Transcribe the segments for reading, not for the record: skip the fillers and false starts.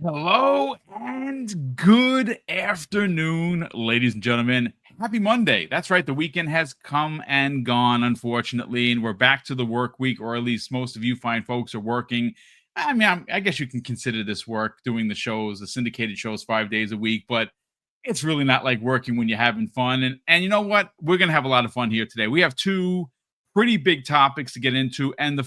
Hello and good afternoon, ladies and gentlemen. Happy Monday. That's right. The weekend has come and gone, unfortunately, and we're back to the work week, or at least most of you fine folks are working. I guess you can consider this work doing the syndicated shows 5 days a week, but it's really not like working when you're having fun. And you know what? We're going to have a lot of fun here today. We have two pretty big topics to get into, and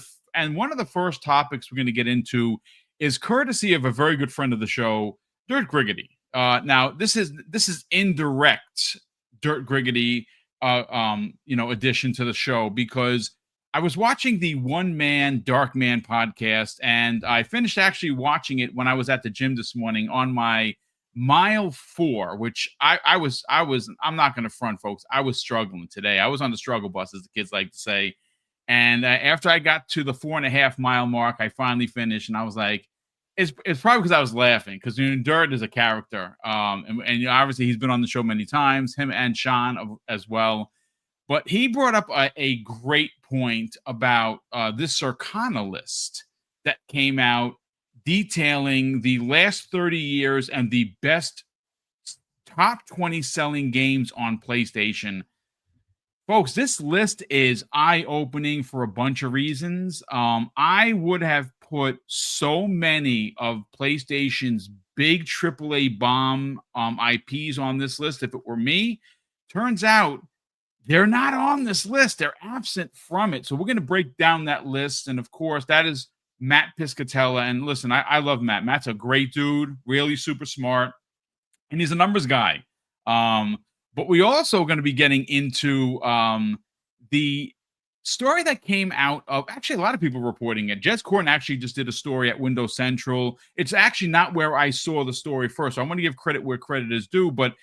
one of the first topics we're going to get into is courtesy of a very good friend of the show, Dirt Griggity. Now this is indirect Dirt Griggity, addition to the show because I was watching the One Man Dark Man podcast, and I finished actually watching it when I was at the gym this morning on my mile 4, which I'm not going to front, folks. I was struggling today. I was on the struggle bus, as the kids like to say. And after I got to the 4.5 mile mark, I finally finished, and I was like, it's probably because I was laughing because Dirt is a character, and obviously he's been on the show many times, him and Sean as well. But he brought up a great point about this Circana list that came out detailing the last 30 years and the best top 20 selling games on PlayStation. Folks, this list is eye-opening for a bunch of reasons. I would have put so many of PlayStation's big AAA bomb IPs on this list if it were me. Turns out they're not on this list. They're absent from it. So we're going to break down that list. And of course, that is Matt Piscatella. And listen, I love Matt. Matt's a great dude, really super smart, and he's a numbers guy. But we also going to be getting into the story that came out of actually a lot of people reporting it. Jez Corden actually just did a story at Windows Central. It's actually not where I saw the story first. So I want to give credit where credit is due, but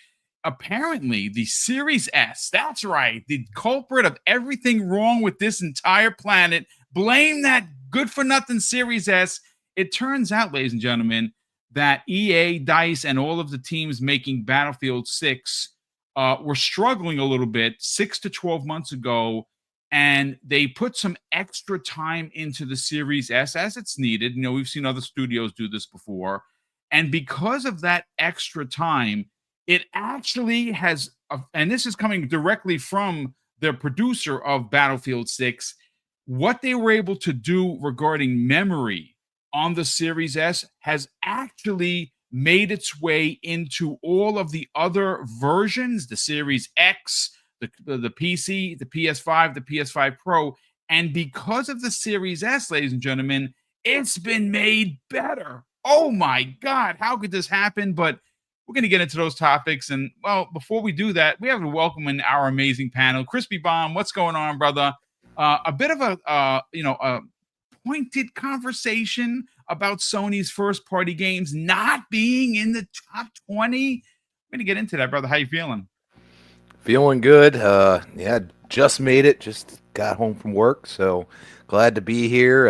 apparently the Series S, that's right, the culprit of everything wrong with this entire planet, blame that good for nothing Series S. It turns out, ladies and gentlemen, that EA, DICE, and all of the teams making Battlefield 6 were struggling a little bit 6 to 12 months ago, and they put some extra time into the Series S as it's needed. You know, we've seen other studios do this before. And because of that extra time, it actually has, and this is coming directly from the producer of Battlefield 6, what they were able to do regarding memory on the Series S has actually made its way into all of the other versions, the Series X, the PC, the PS5, the PS5 Pro. And because of the Series S, ladies and gentlemen, it's been made better. Oh my God, how could this happen? But we're going to get into those topics. And well, before we do that, we have to welcome in our amazing panel. Crispy Bomb, what's going on, brother? A bit of a pointed conversation about Sony's first party games not being in the top 20. I'm going to get into that, brother. How you feeling? Feeling good. Yeah, just made it. Just got home from work, so glad to be here.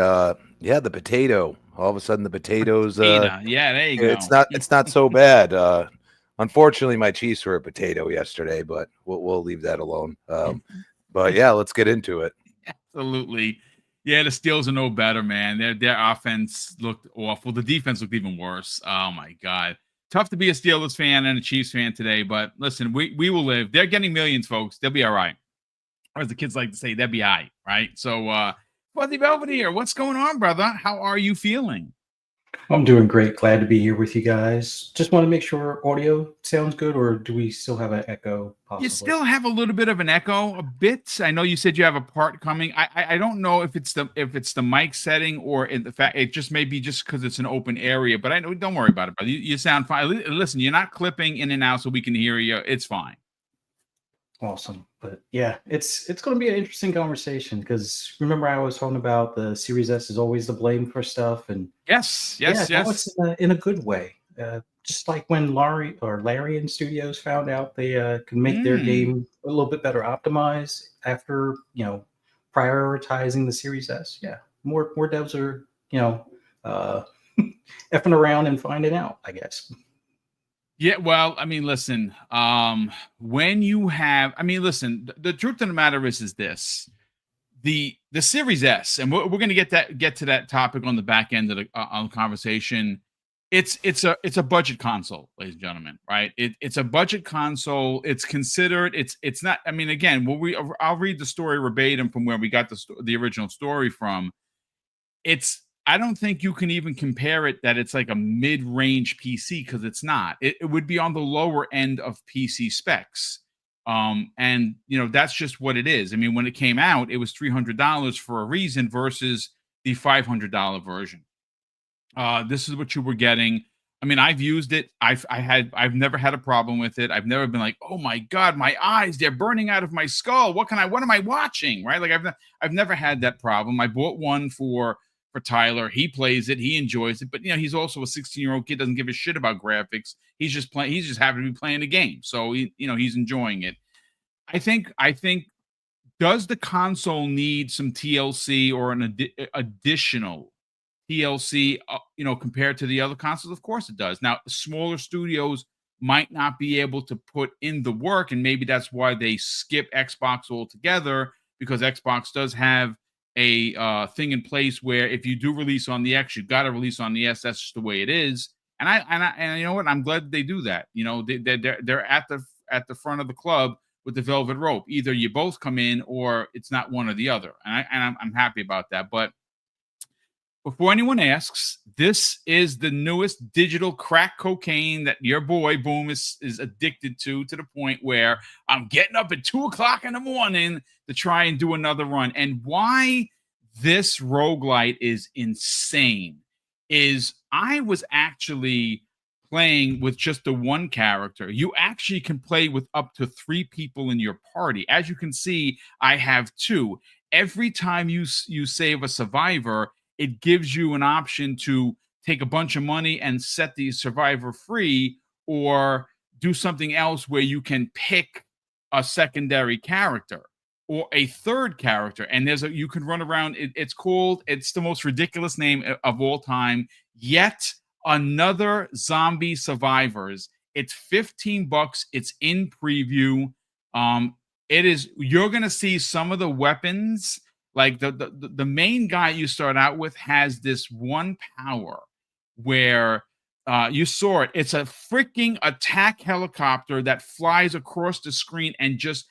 Yeah, the potato. All of a sudden, the potatoes. Ada. Yeah, there you go. It's not so bad. Unfortunately, my Chiefs were a potato yesterday, but we'll leave that alone. But yeah, let's get into it. Absolutely. Yeah, the Steelers are no better, man. Their offense looked awful. The defense looked even worse. Oh my God. Tough to be a Steelers fan and a Chiefs fan today, but listen, we will live. They're getting millions, folks. They'll be all right. Or as the kids like to say, they'll be all right. So Fuzzy Belvedere, what's going on, brother? How are you feeling? I'm doing great. Glad to be here with you guys. Just want to make sure audio sounds good, or do we still have an echo You possibly? still have a little bit of an echo, a bit. I know you said you have a part coming. I don't know if it's the mic setting or in the fact it just may be just because it's an open area. But I know, don't worry about it, brother. You sound fine. Listen, you're not clipping in and out, so we can hear you. It's fine. Awesome. But yeah, it's going to be an interesting conversation because remember I was talking about the Series S is always the blame for stuff, and Yes, yeah, yes, now yes. it's in a good way. Just like when Larian Studios found out they can make their Mm. game a little bit better optimized after prioritizing the Series S. Yeah, more devs are uh, effing around and finding out, I guess. Yeah, well, I mean, listen, when you have, I mean, listen, the truth of the matter is this: the Series S, and we're going to get to that topic on the back end of the conversation. it's a budget console, ladies and gentlemen, right? It's a budget console. It's considered. It's not. I mean, again, I'll read the story verbatim from where we got the original story from. I don't think you can even compare it that it's like a mid-range PC, because it's not. It would be on the lower end of PC specs. And that's just what it is. I mean, when it came out, it was $300 for a reason versus the $500 version. This is what you were getting. I mean, I've used it. I've never had a problem with it. I've never been like, oh my God, my eyes, they're burning out of my skull. What am I watching? Right. Like I've never had that problem. I bought one for Tyler. He plays it. He enjoys it. But he's also a 16-year-old kid, doesn't give a shit about graphics. He's just playing. He's just happy to be playing the game. So he's enjoying it. I think does the console need some TLC or an additional TLC, compared to the other consoles? Of course it does. Now, smaller studios might not be able to put in the work, and maybe that's why they skip Xbox altogether, because Xbox does have a thing in place where if you do release on the X, you got to release on the S. That's just the way it is. And you know what? I'm glad they do that. They're at the front of the club with the velvet rope. Either you both come in, or it's not one or the other. And I'm happy about that. But before anyone asks, this is the newest digital crack cocaine that your boy Boom is addicted to the point where I'm getting up at 2:00 in the morning to try and do another run. And why this roguelite is insane is I was actually playing with just the one character. You actually can play with up to 3 people in your party. As you can see, I have 2. Every time you save a survivor, it gives you an option to take a bunch of money and set the survivor free, or do something else where you can pick a secondary character or a third character. And you can run around. It's the most ridiculous name of all time. Yet Another Zombie Survivors. It's $15. It's in preview. You're going to see some of the weapons. Like the main guy you start out with has this one power where you saw it. It's a freaking attack helicopter that flies across the screen and just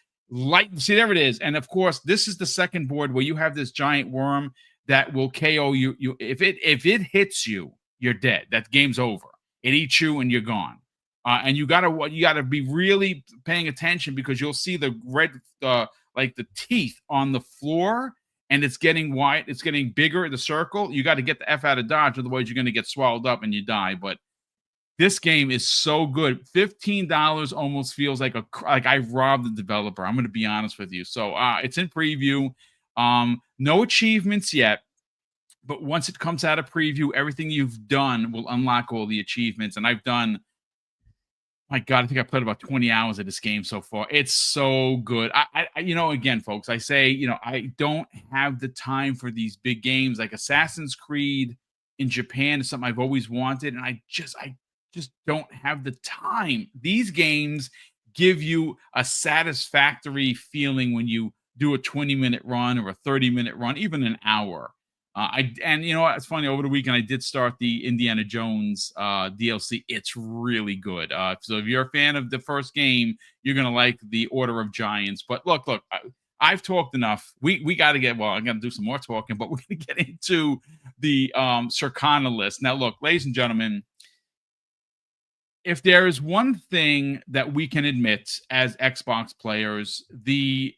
see, there it is. And of course, this is the second board where you have this giant worm that will KO you. If it hits you, you're dead. That game's over. It eats you and you're gone. And you gotta be really paying attention, because you'll see the red, like the teeth on the floor. And it's getting wide, it's getting bigger, the circle. You got to get the F out of Dodge, otherwise you're going to get swallowed up and you die. But this game is so good. $15 almost feels like I robbed the developer. I'm going to be honest with you. So it's in preview. No achievements yet, but once it comes out of preview, everything you've done will unlock all the achievements. And I've done, my God, I think I played about 20 hours of this game so far. It's so good. Again, folks, I say, I don't have the time for these big games. Like Assassin's Creed in Japan is something I've always wanted, and I just don't have the time. These games give you a satisfactory feeling when you do a 20-minute run or a 30-minute run, even an hour. It's funny, over the weekend I did start the Indiana Jones DLC. It's really good. So if you're a fan of the first game, you're gonna like the Order of Giants. But look, I've talked enough. We got to I'm gonna do some more talking, but we're gonna get into the Circana list now. Look, ladies and gentlemen, if there is one thing that we can admit as Xbox players, the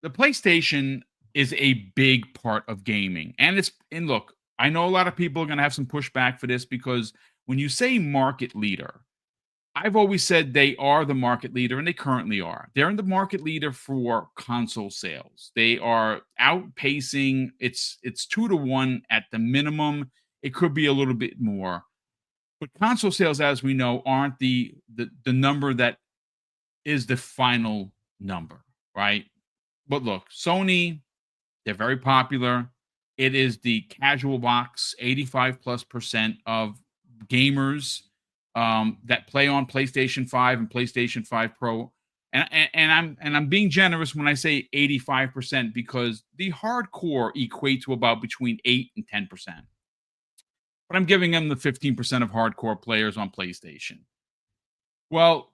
PlayStation is a big part of gaming. And look, I know a lot of people are going to have some pushback for this, because when you say market leader, I've always said they are the market leader, and they currently are. They're the market leader for console sales. They are outpacing, it's 2-1 at the minimum. It could be a little bit more. But console sales, as we know, aren't the number that is the final number, right? But look, Sony, they're very popular. It is the casual box. 85+% of gamers that play on PlayStation 5 and PlayStation 5 Pro. And I'm being generous when I say 85%, because the hardcore equate to about between 8 and 10%. but I'm giving them the 15% of hardcore players on PlayStation. Well,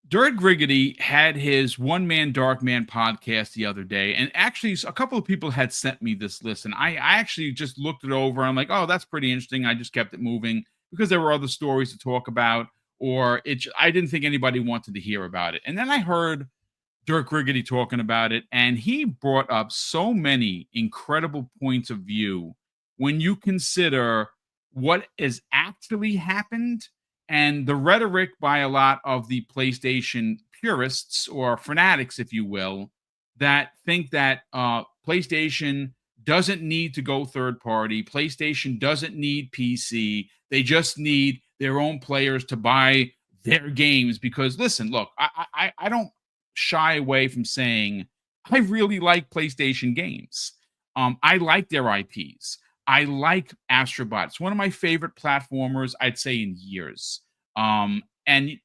Dirt Griggity had his One Man Dark Man podcast the other day, and actually a couple of people had sent me this list, and I actually just looked it over. I'm like, oh, that's pretty interesting. I just kept it moving because there were other stories to talk about, or I didn't think anybody wanted to hear about it. And then I heard Dirk Griggity talking about it, and he brought up so many incredible points of view when you consider what has actually happened and the rhetoric by a lot of the PlayStation purists or fanatics, if you will, that think that PlayStation doesn't need to go third party. PlayStation doesn't need PC. They just need their own players to buy their games. Because listen, look, I don't shy away from saying I really like PlayStation games. I like their IPs. I like Astrobot. It's one of my favorite platformers, I'd say, in years. And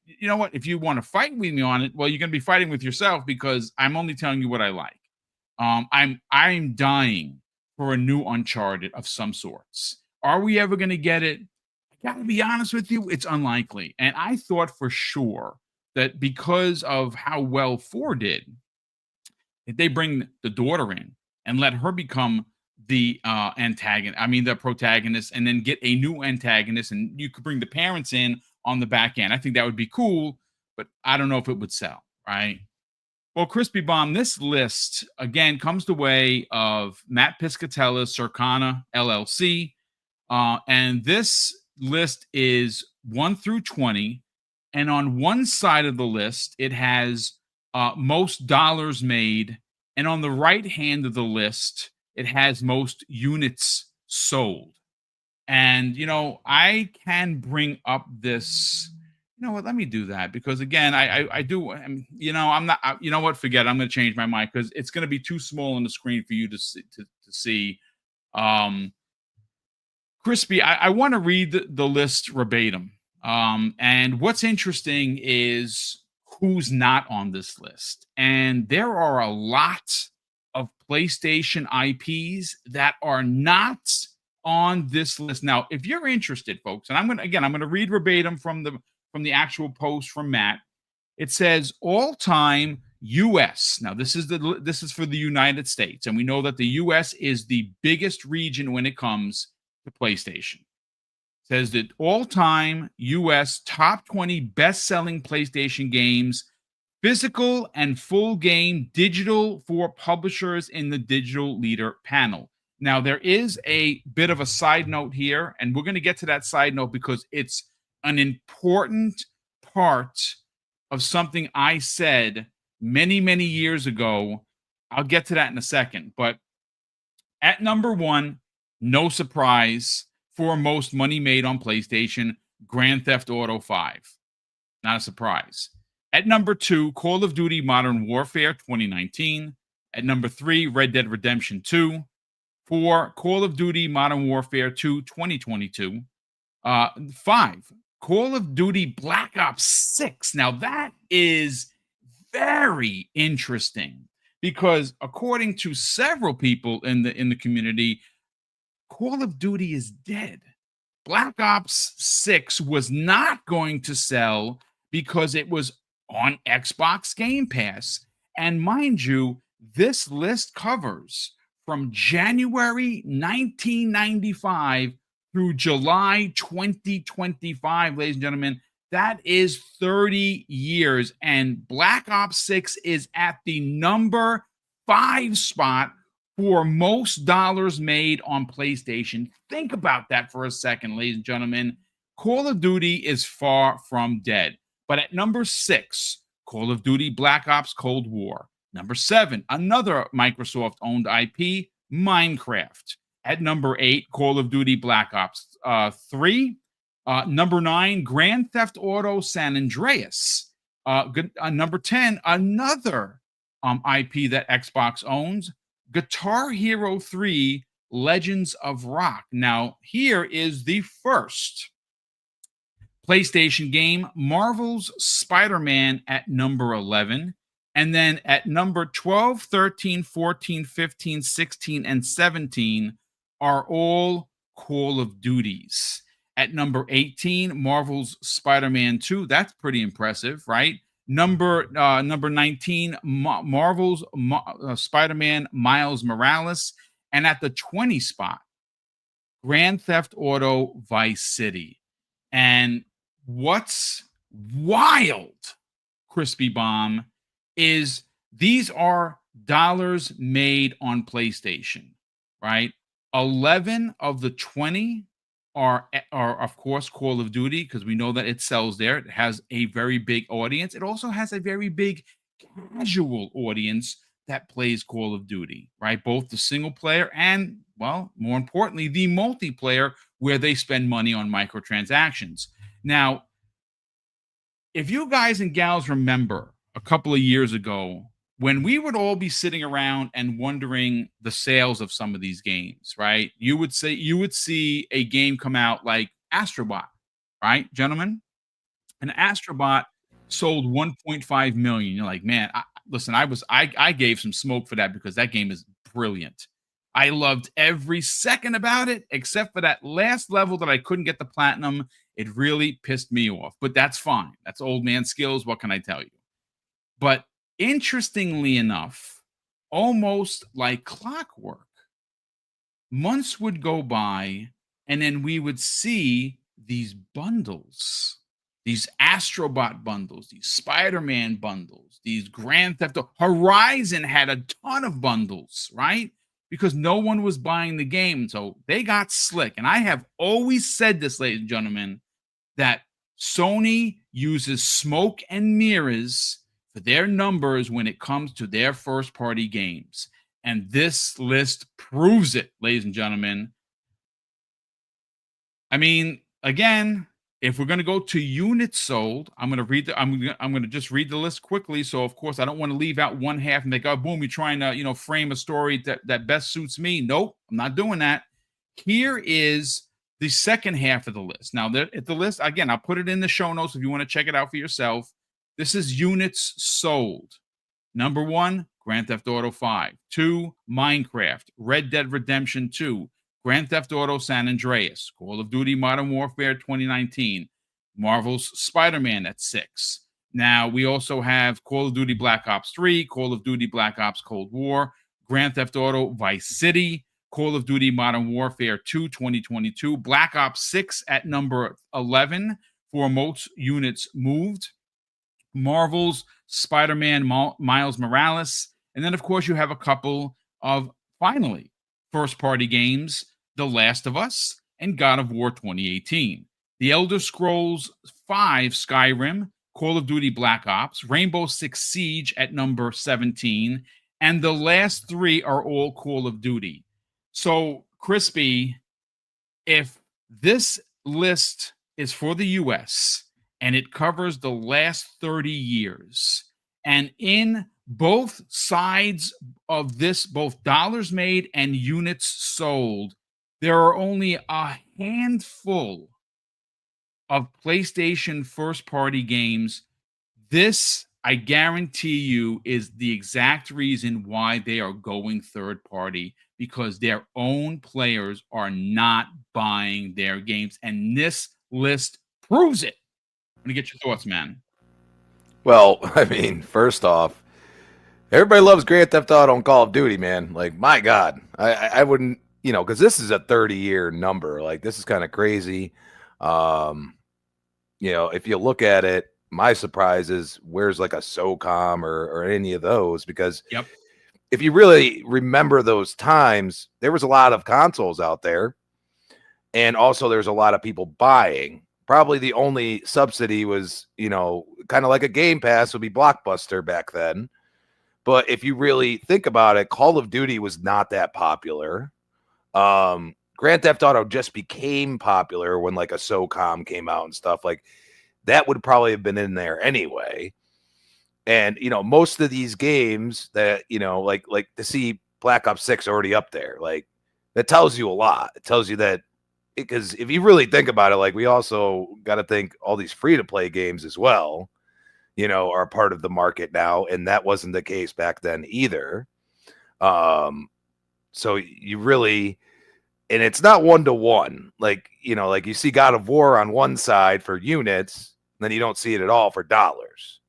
you know what? If you want to fight with me on it, well, you're going to be fighting with yourself because I'm only telling you what I like. I'm dying for a new Uncharted of some sorts. Are we ever going to get it? I got to be honest with you, it's unlikely. And I thought for sure that because of how well 4 did, if they bring the daughter in and let her become the the protagonist, and then get a new antagonist, and you could bring the parents in on the back end. I think that would be cool, but I don't know if it would sell, right? Well, Crispy Bomb, this list, again, comes the way of Matt Piscatella's Circana LLC. And this list is 1 through 20. And on one side of the list, it has most dollars made. And on the right hand of the list, it has most units sold. And, I can bring up this. You know what? Let me do that because, again, I do. I'm not. You know what? Forget it. I'm going to change my mind because it's going to be too small on the screen for you to see. Crispy, I want to read the list verbatim. And what's interesting is who's not on this list. And there are a lot of PlayStation IPs that are not on this list. Now, if you're interested, folks, and I'm going to read verbatim from the actual post from Matt. It says all-time US. Now, this is for the United States, and we know that the US is the biggest region when it comes to PlayStation. It says that all-time US top 20 best-selling PlayStation games, physical and full game digital for publishers in the digital leader panel. Now, there is a bit of a side note here, and we're going to get to that side note because it's an important part of something I said many, many years ago. I'll get to that in a second. But at number 1, no surprise, for most money made on PlayStation, Grand Theft Auto 5. Not a surprise. At number 2, Call of Duty Modern Warfare 2019. At number 3, Red Dead Redemption 2. 4, Call of Duty Modern Warfare 2 2022. 5, Call of Duty Black Ops 6. Now, that is very interesting because according to several people in the community, Call of Duty is dead. Black Ops 6 was not going to sell because it was on Xbox Game Pass. And mind you, this list covers from January 1995 through July 2025, ladies and gentlemen. That is 30 years. And Black Ops 6 is at the number 5 spot for most dollars made on PlayStation. Think about that for a second, ladies and gentlemen. Call of Duty is far from dead. But at number 6, Call of Duty Black Ops Cold War. Number 7, another Microsoft-owned IP, Minecraft. At number 8, Call of Duty Black Ops 3. Number 9, Grand Theft Auto San Andreas. Number 10, another IP that Xbox owns, Guitar Hero 3 Legends of Rock. Now, here is the first PlayStation game, Marvel's Spider-Man at number 11. And then at number 12, 13, 14, 15, 16, and 17 are all Call of Duties. At number 18, Marvel's Spider-Man 2. That's pretty impressive, right? Number 19, Marvel's Spider-Man Miles Morales. And at the 20 spot, Grand Theft Auto Vice City. And what's wild, Crispy Bomb, is these are dollars made on PlayStation, right? 11 of the 20 are of course Call of Duty, because we know that it sells there. It has a very big audience. It also has a very big casual audience that plays Call of Duty, right? Both the single player and, well, more importantly, the multiplayer, where they spend money on microtransactions. Now, if you guys and gals remember a couple of years ago, when we would all be sitting around and wondering the sales of some of these games, right? You would see a game come out like Astrobot, right, gentlemen? An Astrobot sold 1.5 million. You're like, man, listen, I gave some smoke for that, because that game is brilliant. I loved every second about it, except for that last level that I couldn't get the platinum. It really pissed me off, but that's fine. That's old man skills. What can I tell you? But interestingly enough, almost like clockwork, months would go by, and then we would see these bundles, these Astrobot bundles, these Spider-Man bundles, these Grand Theft Auto. Horizon had a ton of bundles, right? Because no one was buying the game. So they got slick. And I have always said this, ladies and gentlemen, that Sony uses smoke and mirrors for their numbers when it comes to their first-party games. And this list proves it, ladies and gentlemen. I mean, again, if we're going to go to units sold, I'm going to just read the list quickly. So, of course, I don't want to leave out one half and think, oh, boom, you're trying to, frame a story that best suits me. Nope, I'm not doing that. Here is the second half of the list. Now, the list, again, I'll put it in the show notes if you want to check it out for yourself. This is units sold. Number 1, Grand Theft Auto 5. 2, Minecraft. Red Dead Redemption 2. Grand Theft Auto San Andreas. Call of Duty Modern Warfare 2019. Marvel's Spider-Man at 6. Now, we also have Call of Duty Black Ops 3, Call of Duty Black Ops Cold War, Grand Theft Auto Vice City, Call of Duty Modern Warfare 2 2022, Black Ops 6 at number 11 for most units moved, Marvel's Spider-Man Miles Morales, and then, of course, you have a couple of, finally, first-party games, The Last of Us and God of War 2018. The Elder Scrolls 5 Skyrim, Call of Duty Black Ops, Rainbow Six Siege at number 17, and the last 3 are all Call of Duty. So, Crispy, if this list is for the US and it covers the last 30 years, and in both sides of this, both dollars made and units sold, there are only a handful of PlayStation first-party games. This, I guarantee you, is the exact reason why they are going third-party, because their own players are not buying their games. And this list proves it. I'm going to get your thoughts, man. Well, I mean, first off, everybody loves Grand Theft Auto and Call of Duty, man. Like, my God, I wouldn't, because this is a 30-year number. Like, this is kind of crazy. If you look at it, my surprise is where's like a SOCOM or any of those, because Yep. If you really remember those times, there was a lot of consoles out there, and also there's a lot of people buying. Probably the only subsidy was, kind of like a Game Pass would be Blockbuster back then. But if you really think about it, Call of Duty was not that popular. Grand Theft Auto just became popular when like a SOCOM came out and stuff. Like that would probably have been in there anyway. And, most of these games that, like to see Black Ops 6 already up there, like that tells you a lot. It tells you that, because if you really think about it, like we also got to think all these free-to-play games as well, are part of the market now. And that wasn't the case back then either. So you really, and it's not 1-to-1. Like, like you see God of War on one side for units, then you don't see it at all for dollars.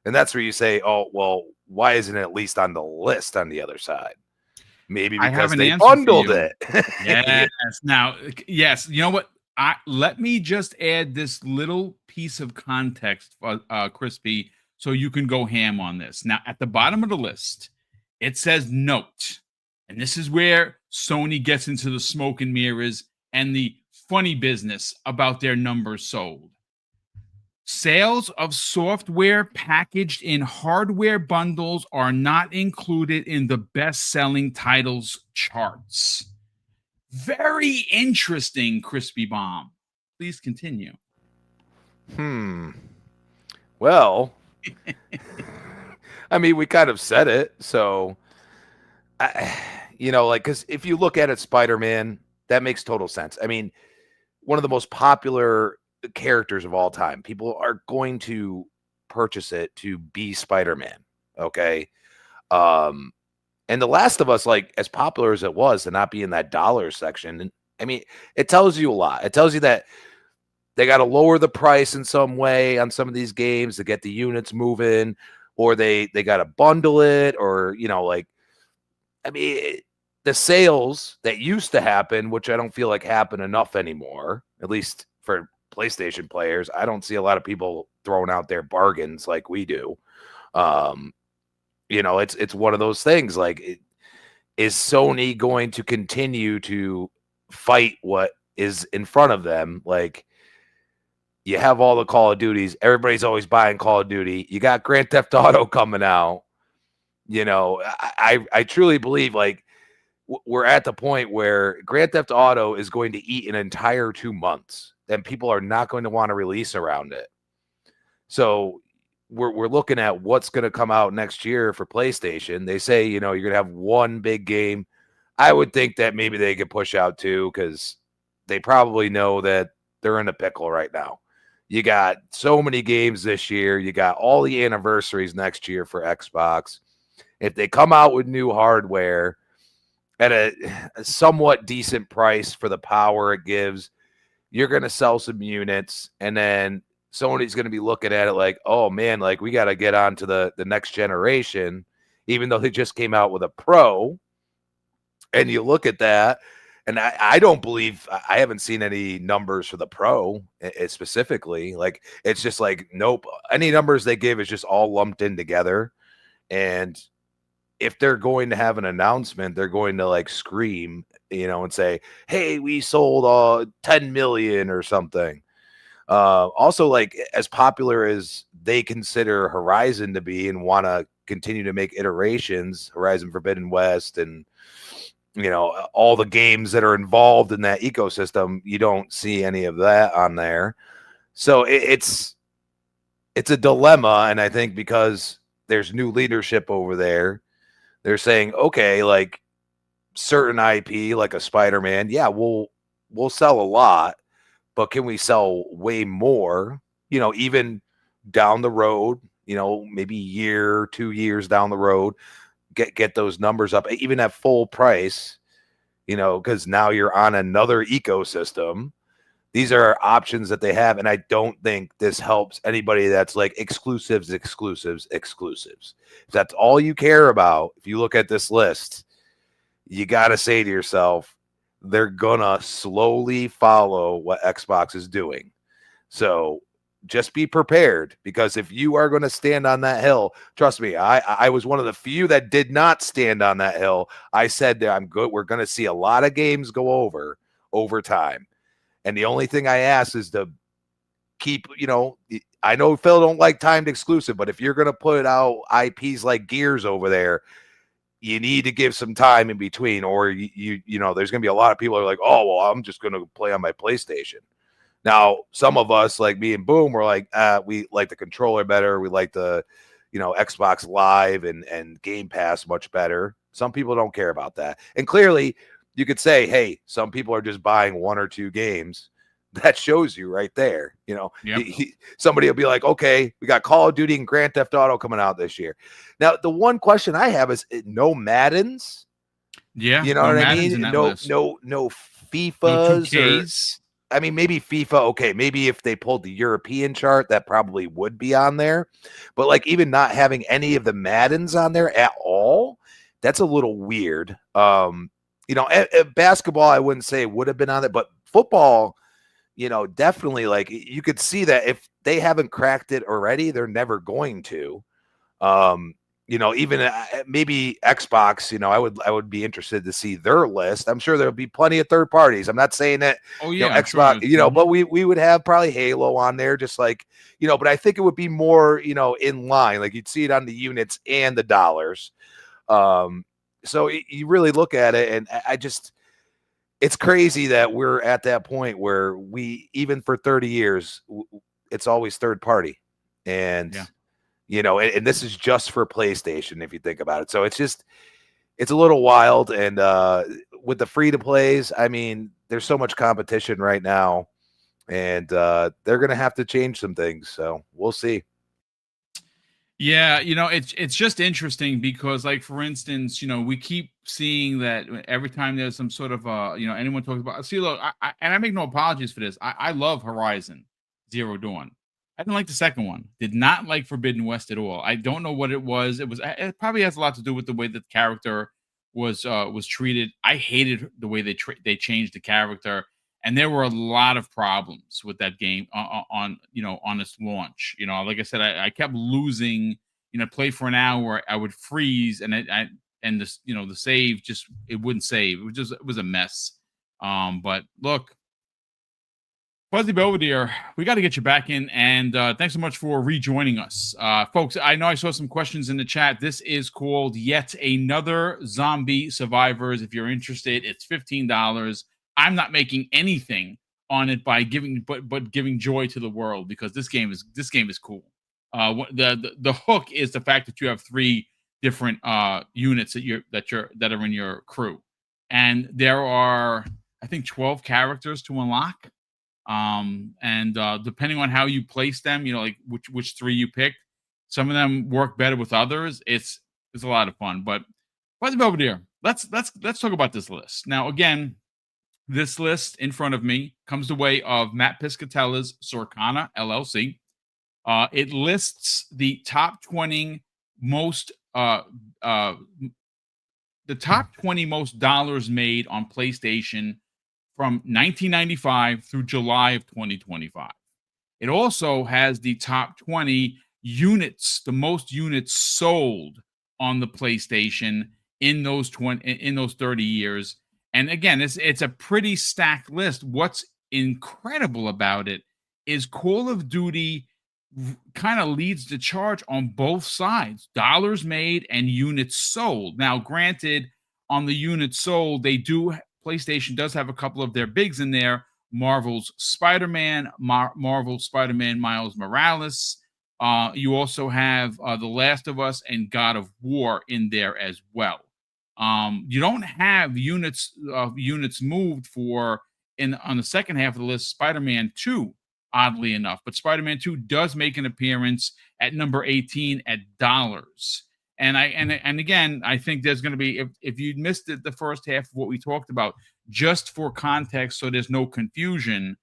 And that's where you say, oh, well, why isn't it at least on the list on the other side? Maybe I have because an they answer for bundled you. it. Yes. Now, yes. You know what? Let me just add this little piece of context, Crispy, so you can go ham on this. Now, at the bottom of the list, it says note. And this is where Sony gets into the smoke and mirrors and the funny business about their numbers sold. Sales of software packaged in hardware bundles are not included in the best-selling titles charts. Very interesting, Crispy Bomb. Please continue. Well, I mean, we kind of said it. So, because if you look at it, Spider-Man, that makes total sense. I mean, one of the most popular characters of all time. People are going to purchase it to be Spider-Man. Okay. And The Last of Us, like as popular as it was, to not be in that dollar section. And I mean, it tells you a lot. It tells you that they got to lower the price in some way on some of these games to get the units moving, or they got to bundle it, or, the sales that used to happen, which I don't feel like happen enough anymore, at least for PlayStation players. I don't see a lot of people throwing out their bargains like we do. It's one of those things. Like, is Sony going to continue to fight what is in front of them? Like, you have all the Call of Duties. Everybody's always buying Call of Duty. You got Grand Theft Auto coming out. I truly believe, like, we're at the point where Grand Theft Auto is going to eat an entire 2 months, and people are not going to want to release around it. So we're looking at what's going to come out next year for PlayStation. They say, you're going to have one big game. I would think that maybe they could push out 2, because they probably know that they're in a pickle right now. You got so many games this year. You got all the anniversaries next year for Xbox. If they come out with new hardware at a somewhat decent price for the power it gives, you're going to sell some units, and then Sony's going to be looking at it like, oh man, like we got to get on to the next generation, even though they just came out with a Pro. And you look at that, and I don't believe, I haven't seen any numbers for the Pro specifically. Like, it's just like, nope. Any numbers they give is just all lumped in together. And if they're going to have an announcement, they're going to like scream, and say, hey, we sold 10 million or something. Also, like, as popular as they consider Horizon to be and want to continue to make iterations, Horizon Forbidden West, and all the games that are involved in that ecosystem, you don't see any of that on there. So it's a dilemma. And I think because there's new leadership over there, they're saying, okay, like certain IP, like a Spider-Man, yeah, we'll sell a lot, but can we sell way more, even down the road, maybe a year, 2 years down the road, get those numbers up, even at full price, because now you're on another ecosystem. These are options that they have, and I don't think this helps anybody that's like exclusives. If that's all you care about, if you look at this list, you got to say to yourself, they're gonna slowly follow what Xbox is doing. So just be prepared, because if you are going to stand on that hill, trust me, I was one of the few that did not stand on that hill. I said that I'm good. We're going to see a lot of games go over time. And the only thing I ask is to keep, I know Phil don't like timed exclusive, but if you're going to put out IPs like Gears over there, you need to give some time in between, or there's going to be a lot of people who are like, oh, well, I'm just going to play on my PlayStation. Now, some of us, like me and Boom, we're like, we like the controller better. We like the, Xbox Live and Game Pass much better. Some people don't care about that. And clearly, you could say, hey, some people are just buying 1 or 2 games. That shows you right there. Yep. Somebody will be like, okay, we got Call of Duty and Grand Theft Auto coming out this year. Now, the one question I have is, no Maddens? Yeah, You know what I mean? No No FIFA's or 2Ks. I mean, maybe FIFA. Okay, maybe if they pulled the European chart, that probably would be on there. But like, even not having any of the Maddens on there at all, that's a little weird. At basketball, I wouldn't say would have been on it, but football, definitely. Like, you could see that if they haven't cracked it already, they're never going to. Even maybe Xbox, I would be interested to see their list. I'm sure there'll be plenty of third parties. I'm not saying that, Oh yeah, I'm Xbox, sure. but we would have probably Halo on there, just like, but I think it would be more, in line. Like, you'd see it on the units and the dollars. So you really look at it, and it's crazy that we're at that point where even for 30 years, it's always third party. And Yeah. and this is just for PlayStation, if you think about it. So it's a little wild. And with the free to plays, I mean, there's so much competition right now, and they're going to have to change some things. So we'll see. Yeah, it's just interesting because, like, for instance, we keep seeing that every time there's some sort of anyone talks about. See, look, and I make no apologies for this. I love Horizon Zero Dawn. I didn't like the second one. Did not like Forbidden West at all. I don't know what it was. It probably has a lot to do with the way that the character was treated. I hated the way they changed the character, and there were a lot of problems with that game on its launch. Like I said, I kept losing. Play for an hour, I would freeze, and the save it wouldn't save. It was a mess. But look, Fuzzy Belvedere, we got to get you back in, and thanks so much for rejoining us. Folks, I know I saw some questions in the chat. This is called Yet Another Zombie Survivors. If you're interested, it's $15. I'm not making anything on it by giving joy to the world, because this game is cool. The hook is the fact that you have 3 different units that are in your crew, and there are, I think, 12 characters to unlock. And depending on how you place them, like which 3 you picked, some of them work better with others. It's a lot of fun. But Fuzzy Belvedere, let's talk about this list. Now, again, this list in front of me comes the way of Matt Piscatella's Sorcana LLC. It lists the top 20 most the top 20 most dollars made on PlayStation from 1995 through July of 2025. It also has the top 20 units, the most units sold on the PlayStation in those 30 years. And again, it's a pretty stacked list. What's incredible about it is Call of Duty kind of leads the charge on both sides, dollars made and units sold. Now, granted, on the units sold, PlayStation does have a couple of their bigs in there. Marvel's Spider-Man, Marvel's Spider-Man Miles Morales. You also have The Last of Us and God of War in there as well. You don't have units moved on the second half of the list, Spider-Man 2, oddly enough. But Spider-Man 2 does make an appearance at number 18 at dollars. And again, I think there's going to be, if you missed the first half of what we talked about, just for context, so there's no confusion,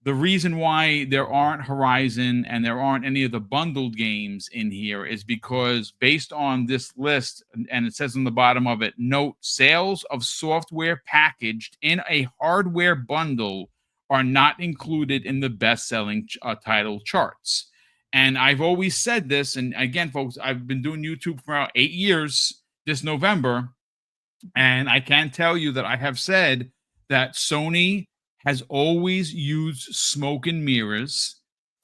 the reason why there aren't Horizon and there aren't any of the bundled games in here is because, based on this list, and it says on the bottom of it, note, sales of software packaged in a hardware bundle are not included in the best-selling title charts. And I've always said this, and again, folks, I've been doing YouTube for about 8 years this November, and I can tell you that I have said that Sony has always used smoke and mirrors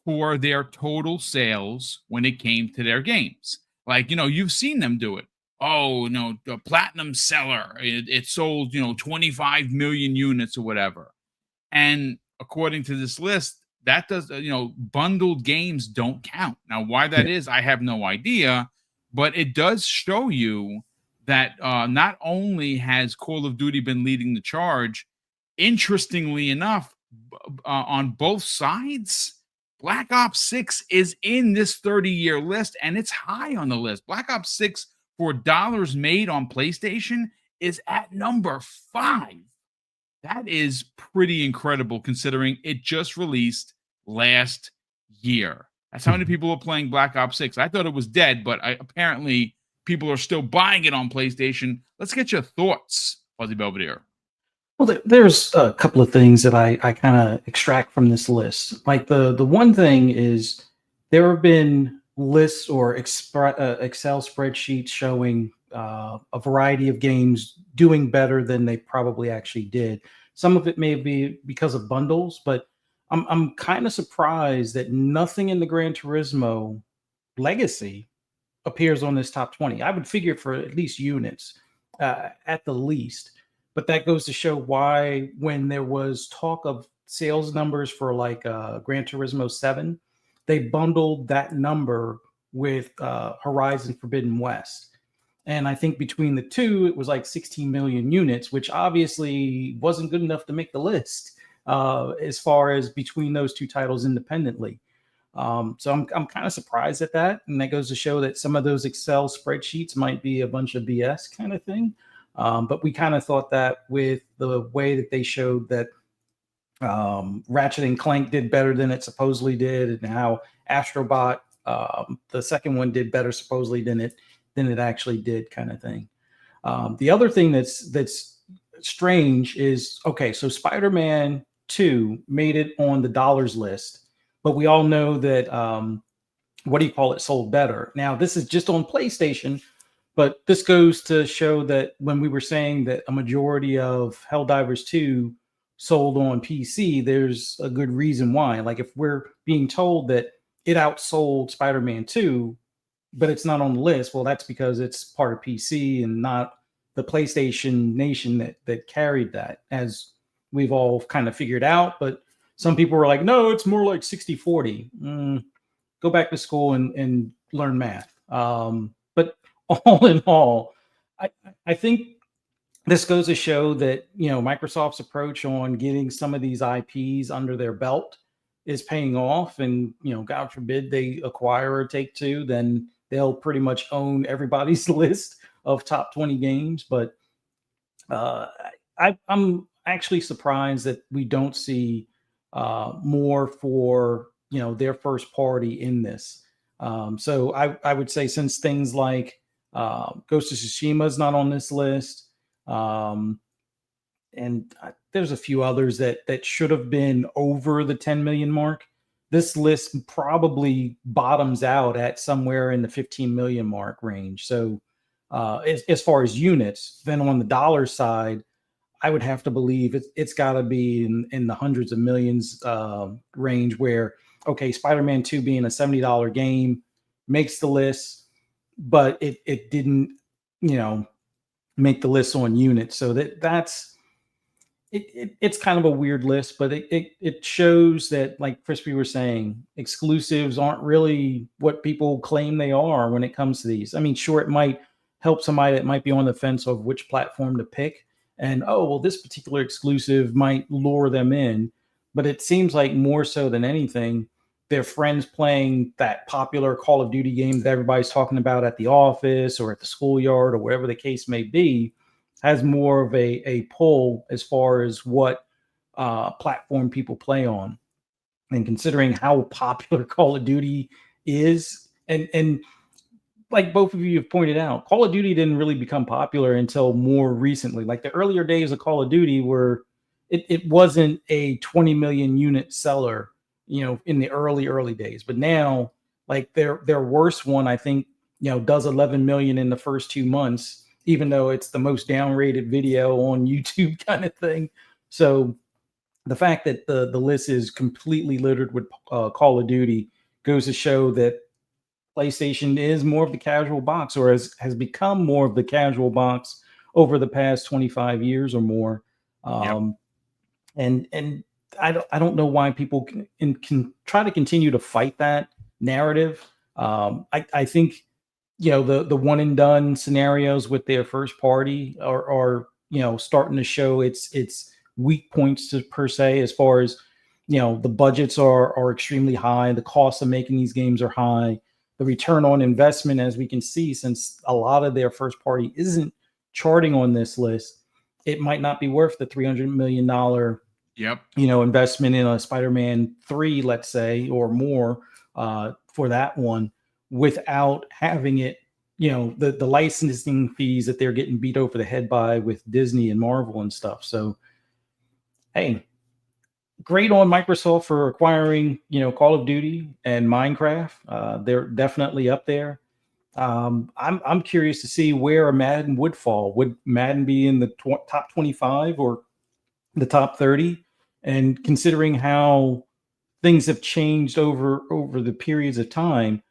for their total sales when it came to their games. Like, you've seen them do it. Oh, no, the Platinum Seller, it sold, 25 million units or whatever. And according to this list, that does, bundled games don't count. Now, why that is, I have no idea, but it does show you that not only has Call of Duty been leading the charge, interestingly enough, on both sides, Black Ops 6 is in this 30-year list, and it's high on the list. Black Ops 6 for dollars made on PlayStation is at number 5. That is pretty incredible considering it just released last year. That's how many people are playing Black Ops 6. I thought it was dead, but apparently people are still buying it on PlayStation. Let's get your thoughts, Fuzzy Belvedere. Well, there's a couple of things that I kind of extract from this list. Like the one thing is there have been lists or Excel spreadsheets showing a variety of games doing better than they probably actually did. Some of it may be because of bundles, but I'm kind of surprised that nothing in the Gran Turismo Legacy appears on this top 20. I would figure for at least units, at the least. But that goes to show why, when there was talk of sales numbers for like Gran Turismo 7, they bundled that number with Horizon Forbidden West. And I think between the two, it was like 16 million units, which obviously wasn't good enough to make the list as far as between those two titles independently. So I'm kind of surprised at that. And that goes to show that some of those Excel spreadsheets might be a bunch of BS kind of thing. But we kind of thought that with the way that they showed that Ratchet and Clank did better than it supposedly did, and how Astrobot, the second one, did better supposedly than it actually did, kind of thing. The other thing that's strange is, okay, so Spider-Man 2 made it on the dollars list, but we all know that sold better. Now this is just on PlayStation. But this goes to show that when we were saying that a majority of Helldivers 2 sold on PC, there's a good reason why. Like if we're being told that it outsold Spider-Man 2, but it's not on the list, well, that's because it's part of PC and not the PlayStation Nation that carried that, as we've all kind of figured out. But some people were like, no, it's more like 60-40. Go back to school and learn math. But all in all, I think this goes to show that, Microsoft's approach on getting some of these IPs under their belt is paying off. And, God forbid they acquire or Take-Two, then they'll pretty much own everybody's list of top 20 games. But I'm actually surprised that we don't see more for, their first party in this. So I would say, since things like Ghost of Tsushima is not on this list, and there's a few others that should have been over the 10 million mark. This list probably bottoms out at somewhere in the 15 million mark range. So as far as units, then on the dollar side, I would have to believe it's got to be in the hundreds of millions range, where, okay, Spider-Man 2 being a $70 game makes the list, but it didn't, make the list on units. So it's kind of a weird list, but it shows that, like Crispy was saying, exclusives aren't really what people claim they are when it comes to these. I mean, sure, it might help somebody that might be on the fence of which platform to pick, and, oh, well, this particular exclusive might lure them in. But it seems like more so than anything, their friends playing that popular Call of Duty game that everybody's talking about at the office or at the schoolyard or whatever the case may be, has more of a pull as far as what platform people play on. And considering how popular Call of Duty is, and like both of you have pointed out, Call of Duty didn't really become popular until more recently. Like the earlier days of Call of Duty were, it wasn't a 20 million unit seller, in the early days. But now, like their worst one, I think, does 11 million in the first 2 months, even though it's the most downrated video on YouTube kind of thing. So the fact that the list is completely littered with Call of Duty goes to show that PlayStation is more of the casual box, or has become more of the casual box over the past 25 years or more. And I don't know why people can try to continue to fight that narrative. I think, the one and done scenarios with their first party are starting to show its weak points per se, as far as, the budgets are extremely high. The cost of making these games are high. The return on investment, as we can see, since a lot of their first party isn't charting on this list, it might not be worth the $300 million, Yep. investment in a Spider-Man 3, let's say, or more, for that one, without having it, the licensing fees that they're getting beat over the head by with Disney and Marvel and stuff. So, hey, great on Microsoft for acquiring, Call of Duty and Minecraft. They're definitely up there. I'm curious to see where a Madden would fall. Would Madden be in the top 25 or the top 30? And considering how things have changed over the periods of time,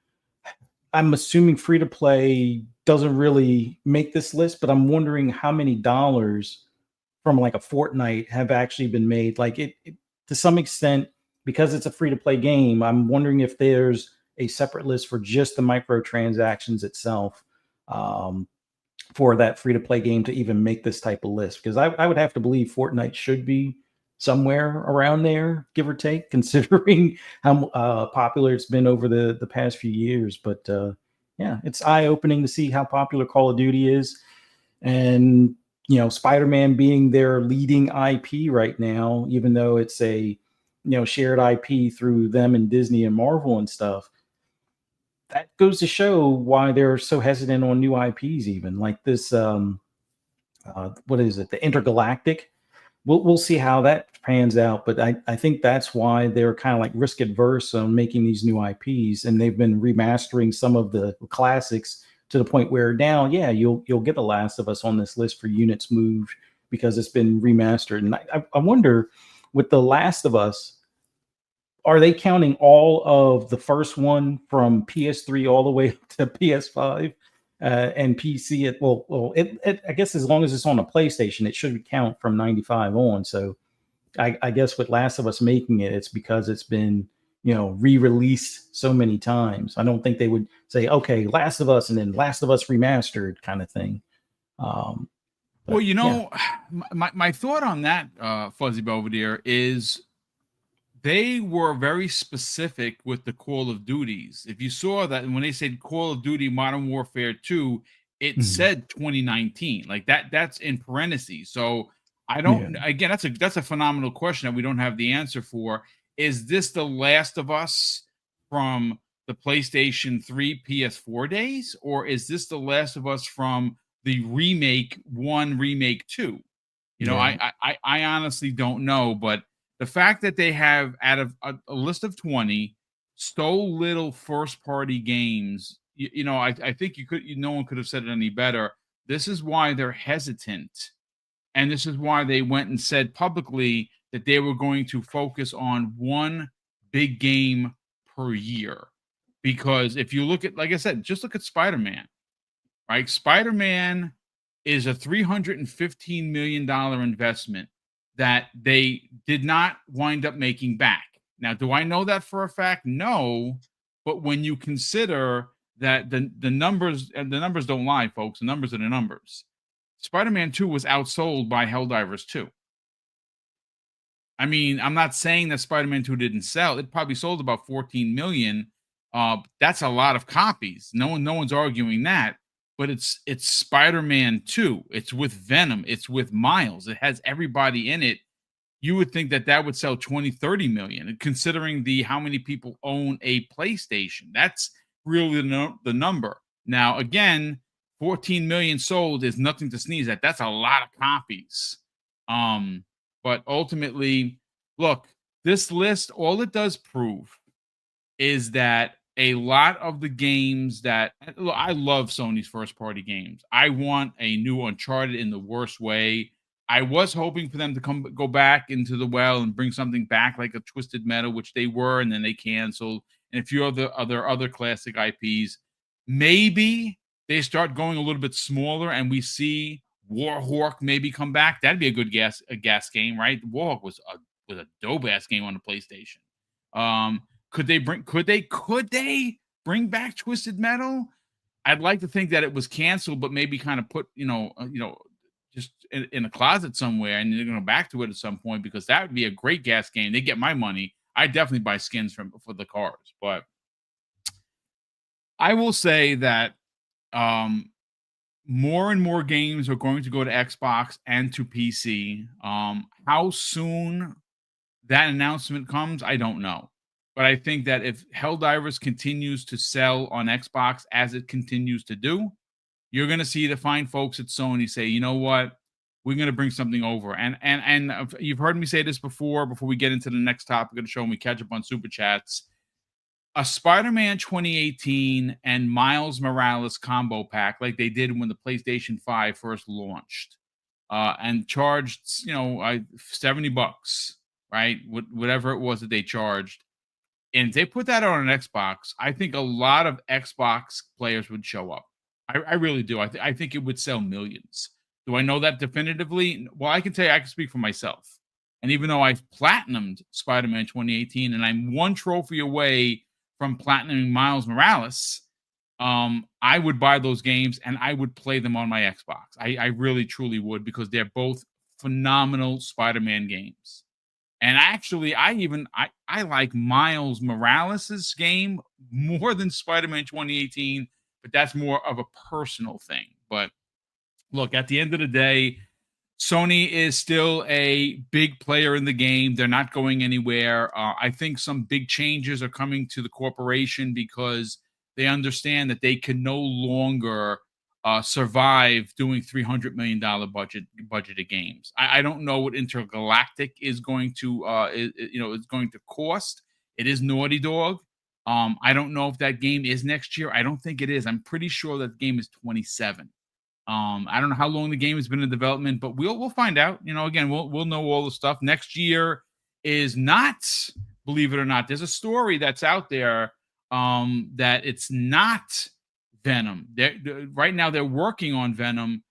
I'm assuming free to play doesn't really make this list, but I'm wondering how many dollars from like a Fortnite have actually been made. Like it to some extent, because it's a free to play game, I'm wondering if there's a separate list for just the microtransactions itself, for that free to play game to even make this type of list. Because I would have to believe Fortnite should be somewhere around there, give or take, considering how popular it's been over the past few years. But yeah, it's eye opening to see how popular Call of Duty is, and Spider-Man being their leading IP right now, even though it's a shared IP through them and Disney and Marvel and stuff. That goes to show why they're so hesitant on new IPs, even like this. What is it? The Intergalactic. We'll see how that pans out, but I think that's why they're kind of like risk adverse on making these new IPs, and they've been remastering some of the classics to the point where now, yeah, you'll get The Last of Us on this list for units moved because it's been remastered. And I wonder, with The Last of Us, are they counting all of the first one from PS3 all the way up to PS5 and PC? I guess as long as it's on a PlayStation, it should count from 95 on. So I guess with Last of Us making it, it's because it's been re-released so many times. I don't think they would say, okay, Last of Us and then Last of Us remastered kind of thing. Well, my thought on that, Fuzzy Belvedere, is they were very specific with the Call of Duties. If you saw that, when they said Call of Duty Modern Warfare 2, it said 2019, like that's in parentheses. So I don't, again, that's a phenomenal question that we don't have the answer for. Is this The Last of Us from the PlayStation 3 PS4 days, or is this The Last of Us from the remake 1, remake 2? I honestly don't know, but the fact that they have, out of a list of 20, so little first party games, I think no one could have said it any better. This is why they're hesitant. And this is why they went and said publicly that they were going to focus on one big game per year. Because if you look at, like I said, just look at Spider-Man, right? Spider-Man is a $315 million investment that they did not wind up making back. Now, do I know that for a fact? No. But when you consider that the numbers, and the numbers don't lie, folks, the numbers are the numbers. Spider-Man 2 was outsold by Helldivers 2. I mean, I'm not saying that Spider-Man 2 didn't sell. It probably sold about 14 million. That's a lot of copies. No one's arguing that. But it's Spider-Man 2. It's with Venom. It's with Miles. It has everybody in it. You would think that would sell 20, 30 million. And considering how many people own a PlayStation, that's really the number. Now, again, 14 million sold is nothing to sneeze at. That's a lot of copies. But ultimately, look, this list, all it does prove is that a lot of the games that, look, I love Sony's first party games. I want a new Uncharted in the worst way. I was hoping for them to go back into the well and bring something back like a Twisted Metal, which they were, and then they canceled, and a few other classic IPs. Maybe they start going a little bit smaller and we see Warhawk maybe come back. That'd be a good gas game, right? Warhawk was a dope ass game on the PlayStation. Could they bring back Twisted Metal? I'd like to think that it was canceled, but maybe kind of put, just in a closet somewhere, and they're going to go back to it at some point, because that would be a great gas game. They get my money. I definitely buy skins for the cars. But I will say that more and more games are going to go to Xbox and to PC. How soon that announcement comes, I don't know. But I think that if Helldivers continues to sell on Xbox as it continues to do, you're going to see the fine folks at Sony say, you know what, we're going to bring something over. And you've heard me say this before we get into the next topic of the show and we catch up on Super Chats. A Spider-Man 2018 and Miles Morales combo pack like they did when the PlayStation 5 first launched and charged, $70, right? Whatever it was that they charged. And if they put that on an Xbox, I think a lot of Xbox players would show up. I really do. I think it would sell millions. Do I know that definitively? Well, I can tell you, I can speak for myself. And even though I've platinumed Spider-Man 2018 and I'm one trophy away from platinuming Miles Morales, I would buy those games and I would play them on my Xbox. I really, truly would, because they're both phenomenal Spider-Man games. And actually, I like Miles Morales' game more than Spider-Man 2018, but that's more of a personal thing. But look, at the end of the day, Sony is still a big player in the game. They're not going anywhere. I think some big changes are coming to the corporation because they understand that they can no longer survive doing $300 million budgeted games. I don't know what Intergalactic is going to is going to cost. It is Naughty Dog. I don't know if that game is next year. I don't think it is. I'm pretty sure that the game is 27. I don't know how long the game has been in development, but we'll find out. Again, we'll know all the stuff. Next year is not, believe it or not, there's a story that's out there that it's not Venom. Right now they're working on Venom.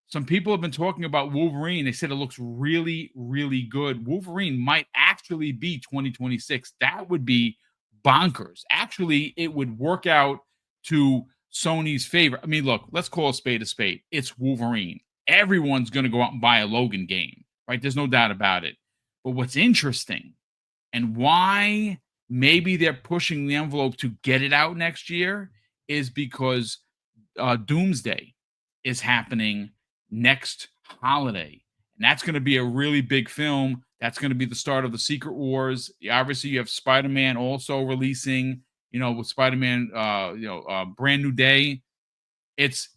Some people have been talking about Wolverine. They said it looks really, really good. Wolverine might actually be 2026. That would be bonkers. Actually, it would work out to Sony's favor. I mean, look, let's call a spade a spade. It's Wolverine. Everyone's going to go out and buy a Logan game, right? There's no doubt about it. But what's interesting and why maybe they're pushing the envelope to get it out next year is because Doomsday is happening next holiday. And that's going to be a really big film. That's going to be the start of the Secret Wars. Obviously, you have Spider-Man also releasing, with Spider-Man, Brand New Day. It's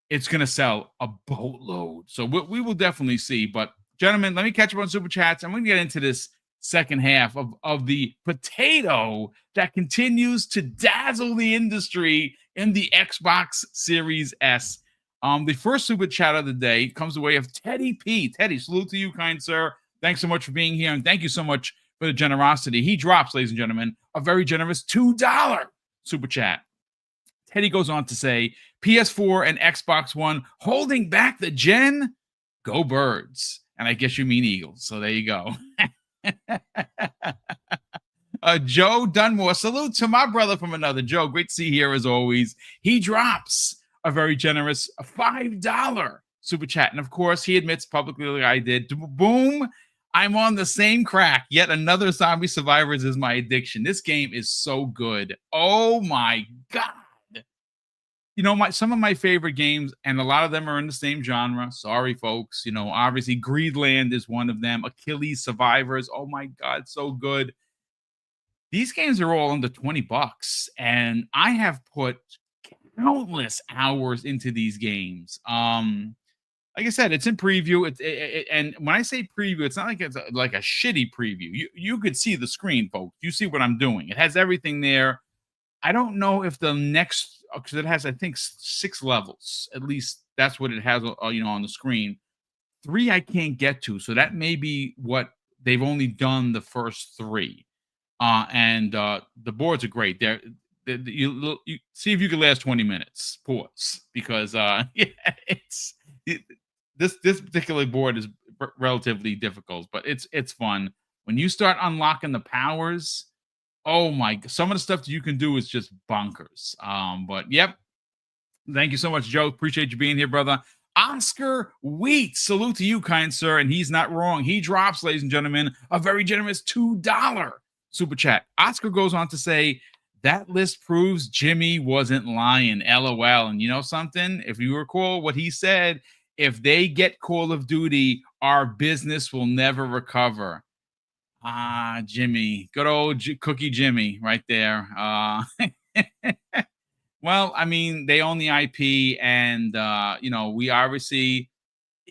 going to sell a boatload. So we will definitely see. But, gentlemen, let me catch up on Super Chats. I'm going to get into this second half of the potato that continues to dazzle the industry in the Xbox Series S. The first Super Chat of the day comes the way of Teddy P. Teddy, salute to you, kind sir. Thanks so much for being here, and thank you so much for the generosity. He drops, ladies and gentlemen, a very generous $2 Super Chat. Teddy goes on to say, PS4 and Xbox One holding back the gen? Go Birds. And I guess you mean Eagles, so there you go. Joe Dunmore, salute to my brother from another. Joe, great to see you here as always. He drops a very generous $5 Super Chat. And of course, he admits publicly, like I did, boom, I'm on the same crack. Yet another Zombie Survivors is my addiction. This game is so good. Oh my God. Some of my favorite games, and a lot of them are in the same genre. Sorry, folks. Obviously, Greedland is one of them. Achilles Survivors. Oh my God, so good. These games are all under $20, and I have put countless hours into these games. Like I said, it's in preview. And when I say preview, it's not like it's like a shitty preview. You could see the screen, folks. You see what I'm doing. It has everything there. I don't know if the next, because it has, I think, 6 levels. At least that's what it has, on the screen. 3 I can't get to, so that may be what they've only done the first 3. And the boards are great. You see if you can last 20 minutes. Pause, because this particular board is relatively difficult, but it's fun when you start unlocking the powers. Oh my! Some of the stuff that you can do is just bonkers. But yep. Thank you so much, Joe. Appreciate you being here, brother. Oscar Wheat, salute to you, kind sir, and he's not wrong. He drops, ladies and gentlemen, a very generous $2 Super Chat. Oscar goes on to say, that list proves Jimmy wasn't lying. LOL. And you know something? If you recall what he said, if they get Call of Duty, our business will never recover. Ah, Jimmy, good old Cookie Jimmy right there. Well, I mean, they own the IP, and we obviously,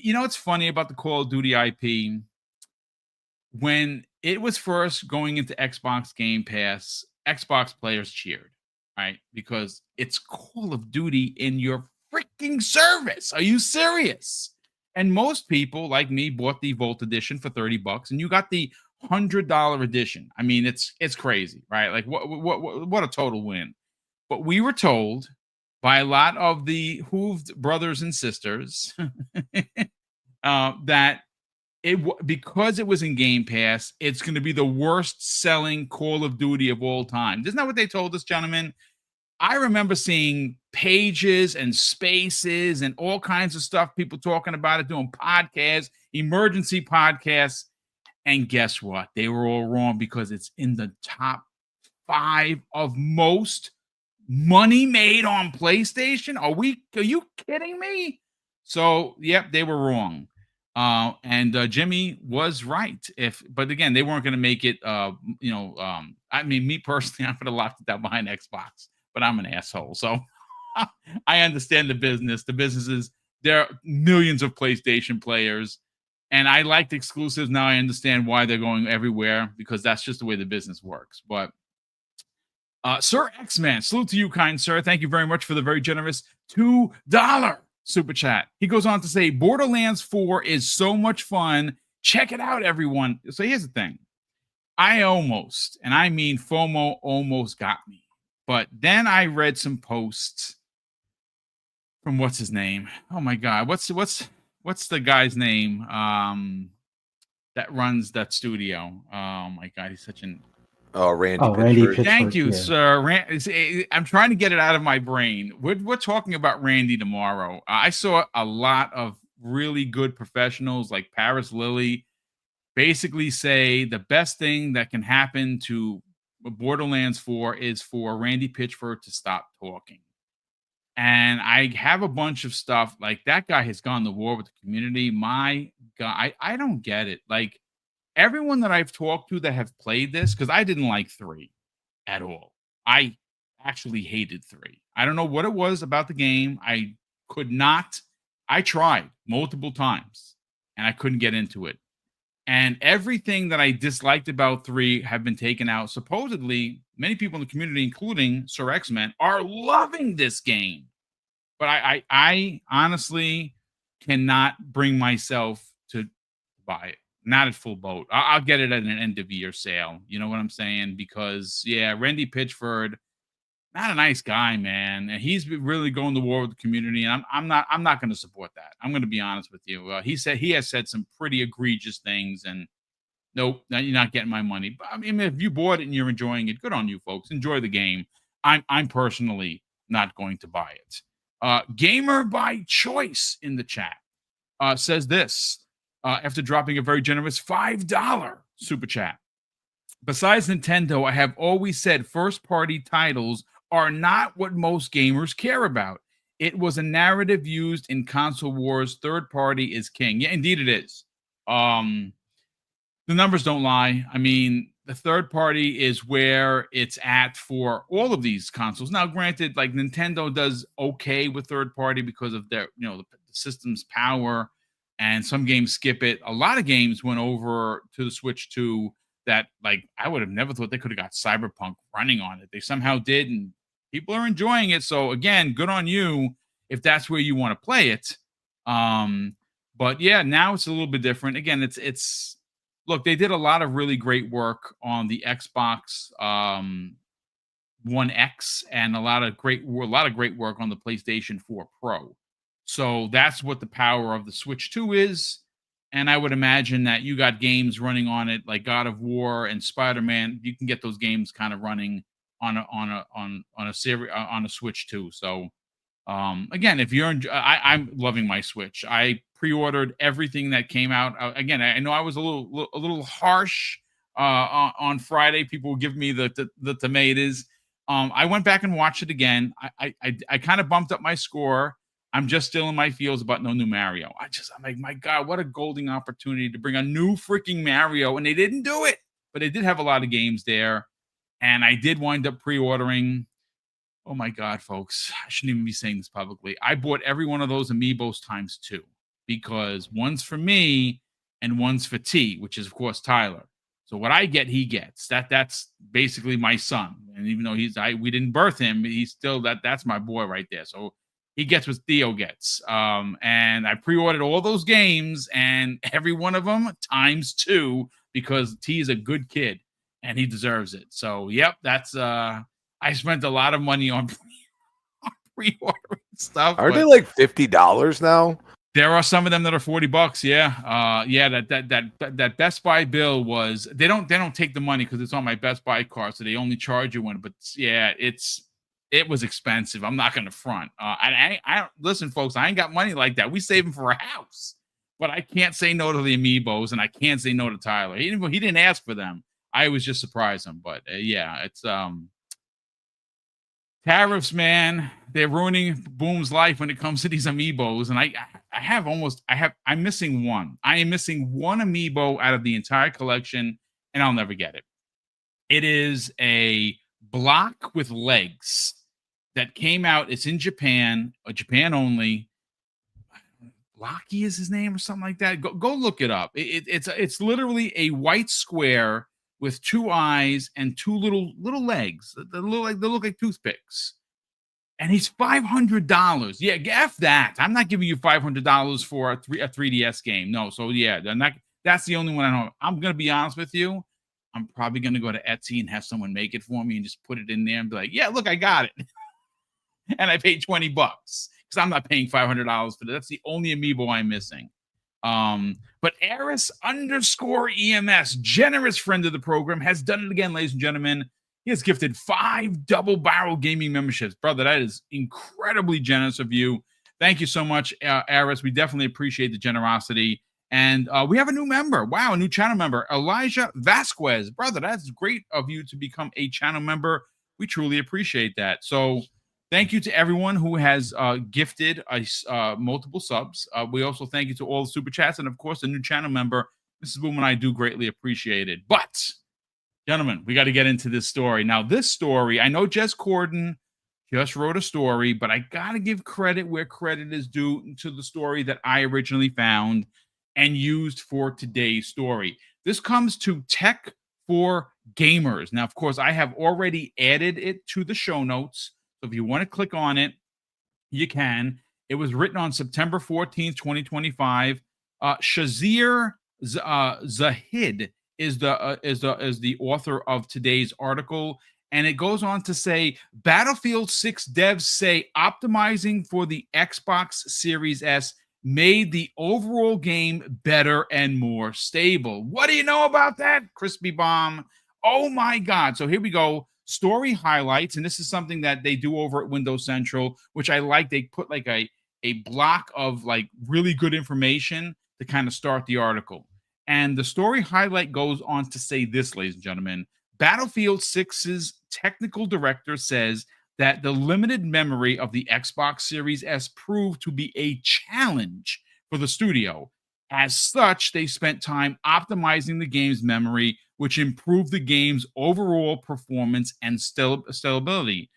what's funny about the Call of Duty IP? When it was first going into Xbox Game Pass, Xbox players cheered, right? Because it's Call of Duty in your freaking service. Are you serious? And most people, like me, bought the Volt edition for $30, and you got the $100 edition. I mean, it's crazy, right? Like what a total win. But we were told by a lot of the hooved brothers and sisters that because it was in Game Pass, it's going to be the worst selling Call of Duty of all time. Isn't that what they told us, gentlemen? I remember seeing pages and spaces and all kinds of stuff, people talking about it, doing podcasts, emergency podcasts. And guess what? They were all wrong, because it's in the top 5 of most money made on PlayStation. Are you kidding me? So, yep, they were wrong. And Jimmy was right. But again, they weren't going to make it. I mean, me personally, I would have locked it down behind Xbox, but I'm an asshole. So I understand the business. The businesses, there are millions of PlayStation players, and I liked exclusives. Now I understand why they're going everywhere, because that's just the way the business works. But Sir X-Man, salute to you, kind sir. Thank you very much for the very generous $2 super chat. He goes on to say, Borderlands 4 is so much fun. Check it out, everyone. So here's the thing. I almost, and I mean FOMO, almost got me. But then I read some posts from what's his name? Oh my God. What's the guy's name that runs that studio? Oh my God, he's such an Randy Pitchford. Thank you, yeah. sir. I'm trying to get it out of my brain. We're talking about Randy tomorrow. I saw a lot of really good professionals like Paris Lilly basically say the best thing that can happen to Borderlands 4 is for Randy Pitchford to stop talking. And I have a bunch of stuff like that guy has gone to war with the community. My God, I don't get it. Like, everyone that I've talked to that have played this, because I didn't like 3 at all. I actually hated 3. I don't know what it was about the game. I could not. I tried multiple times, and I couldn't get into it. And everything that I disliked about 3 have been taken out. Supposedly, many people in the community, including Sir X-Men, are loving this game. But I honestly cannot bring myself to buy it. Not at full boat. I'll get it at an end of year sale. You know what I'm saying? Because Randy Pitchford, not a nice guy, man. And he's really going to war with the community, and I'm not going to support that. I'm going to be honest with you. He has said some pretty egregious things, and nope, you're not getting my money. But I mean, if you bought it and you're enjoying it, good on you, folks. Enjoy the game. I'm personally not going to buy it. Gamer by Choice in the chat says this. After dropping a very generous $5 super chat. Besides Nintendo, I have always said first-party titles are not what most gamers care about. It was a narrative used in console wars. Third party is king. Yeah, indeed it is. The numbers don't lie. I mean, the third party is where it's at for all of these consoles. Now, granted, like Nintendo does okay with third party because of their, the system's power. And some games skip it. A lot of games went over to the Switch 2 that, like, I would have never thought they could have got Cyberpunk running on it. They somehow did, and people are enjoying it. So, again, good on you if that's where you want to play it. But, yeah, now it's a little bit different. Again, it's look, they did a lot of really great work on the Xbox One X and a lot of great work on the PlayStation 4 Pro. So that's what the power of the Switch 2 is. And I would imagine that you got games running on it like God of War and Spider-Man. You can get those games kind of running on a Switch 2. So again, if you're I'm loving my Switch. I pre-ordered everything that came out. Again, I know I was a little harsh on Friday. People give me the tomatoes. I went back and watched it again. I kind of bumped up my score. I'm just still in my feels about no new Mario. I'm like, my God, what a golden opportunity to bring a new freaking Mario, and they didn't do it. But they did have a lot of games there, and I did wind up pre-ordering. Oh my God, folks, I shouldn't even be saying this publicly. I bought every one of those amiibos times 2 because one's for me and one's for T, which is of course Tyler. So what I get, he gets. That's basically my son. And even though we didn't birth him, he's still that's my boy right there. So he gets what Theo gets. And I pre-ordered all those games and every one of them times 2 because T is a good kid and he deserves it. So yep, that's I spent a lot of money on pre-ordering stuff. Aren't they like $50 now? There are some of them that are $40. Yeah. That Best Buy bill was they don't take the money because it's on my Best Buy card, so they only charge you one. But yeah, it was expensive. I'm not gonna front. I listen, folks, I ain't got money like that. We saving for a house, but I can't say no to the amiibos and I can't say no to Tyler. He didn't ask for them. I was just surprised him. But yeah, it's tariffs, man, they're ruining Boom's life when it comes to these amiibos. And I'm missing one. I am missing one amiibo out of the entire collection, and I'll never get it. It is a block with legs that came out. It's in Japan, Japan only. Blocky is his name or something like that. Go look it up. It's literally a white square with 2 eyes and 2 little legs. They look like toothpicks. And he's $500. Yeah, F that. I'm not giving you $500 for a 3DS game. No, so yeah, that's the only one I know. I'm going to be honest with you. I'm probably going to go to Etsy and have someone make it for me and just put it in there and be like, yeah, look, I got it. And I paid $20 because I'm not paying $500 for that. That's the only amiibo I'm missing. But Eris_EMS, generous friend of the program, has done it again, ladies and gentlemen. He has gifted 5 Double Barrel Gaming memberships. Brother, that is incredibly generous of you. Thank you so much, Eris. We definitely appreciate the generosity. And we have a new member. Wow, a new channel member, Elijah Vasquez. Brother, that's great of you to become a channel member. We truly appreciate that. So thank you to everyone who has gifted multiple subs. We also thank you to all the super chats. And, of course, the new channel member, Mrs. Boom, and I do greatly appreciate it. But, gentlemen, we got to get into this story. Now, this story, I know Jez Corden just wrote a story, but I got to give credit where credit is due to the story that I originally found and used for today's story. This comes to Tech for Gamers. Now, of course, I have already added it to the show notes. So if you want to click on it, you can. It was written on September 14th, 2025. Shazir Zahid is the author of today's article. And it goes on to say, Battlefield 6 devs say optimizing for the Xbox Series S made the overall game better and more stable. What do you know about that, Crispy Bomb? Oh my God. So here we go. Story highlights, and this is something that they do over at Windows Central, which I like. They put like a block of like really good information to kind of start the article. And the story highlight goes on to say this, ladies and gentlemen. Battlefield 6's technical director says that the limited memory of the Xbox Series S proved to be a challenge for the studio. As such, they spent time optimizing the game's memory, which improved the game's overall performance and stability.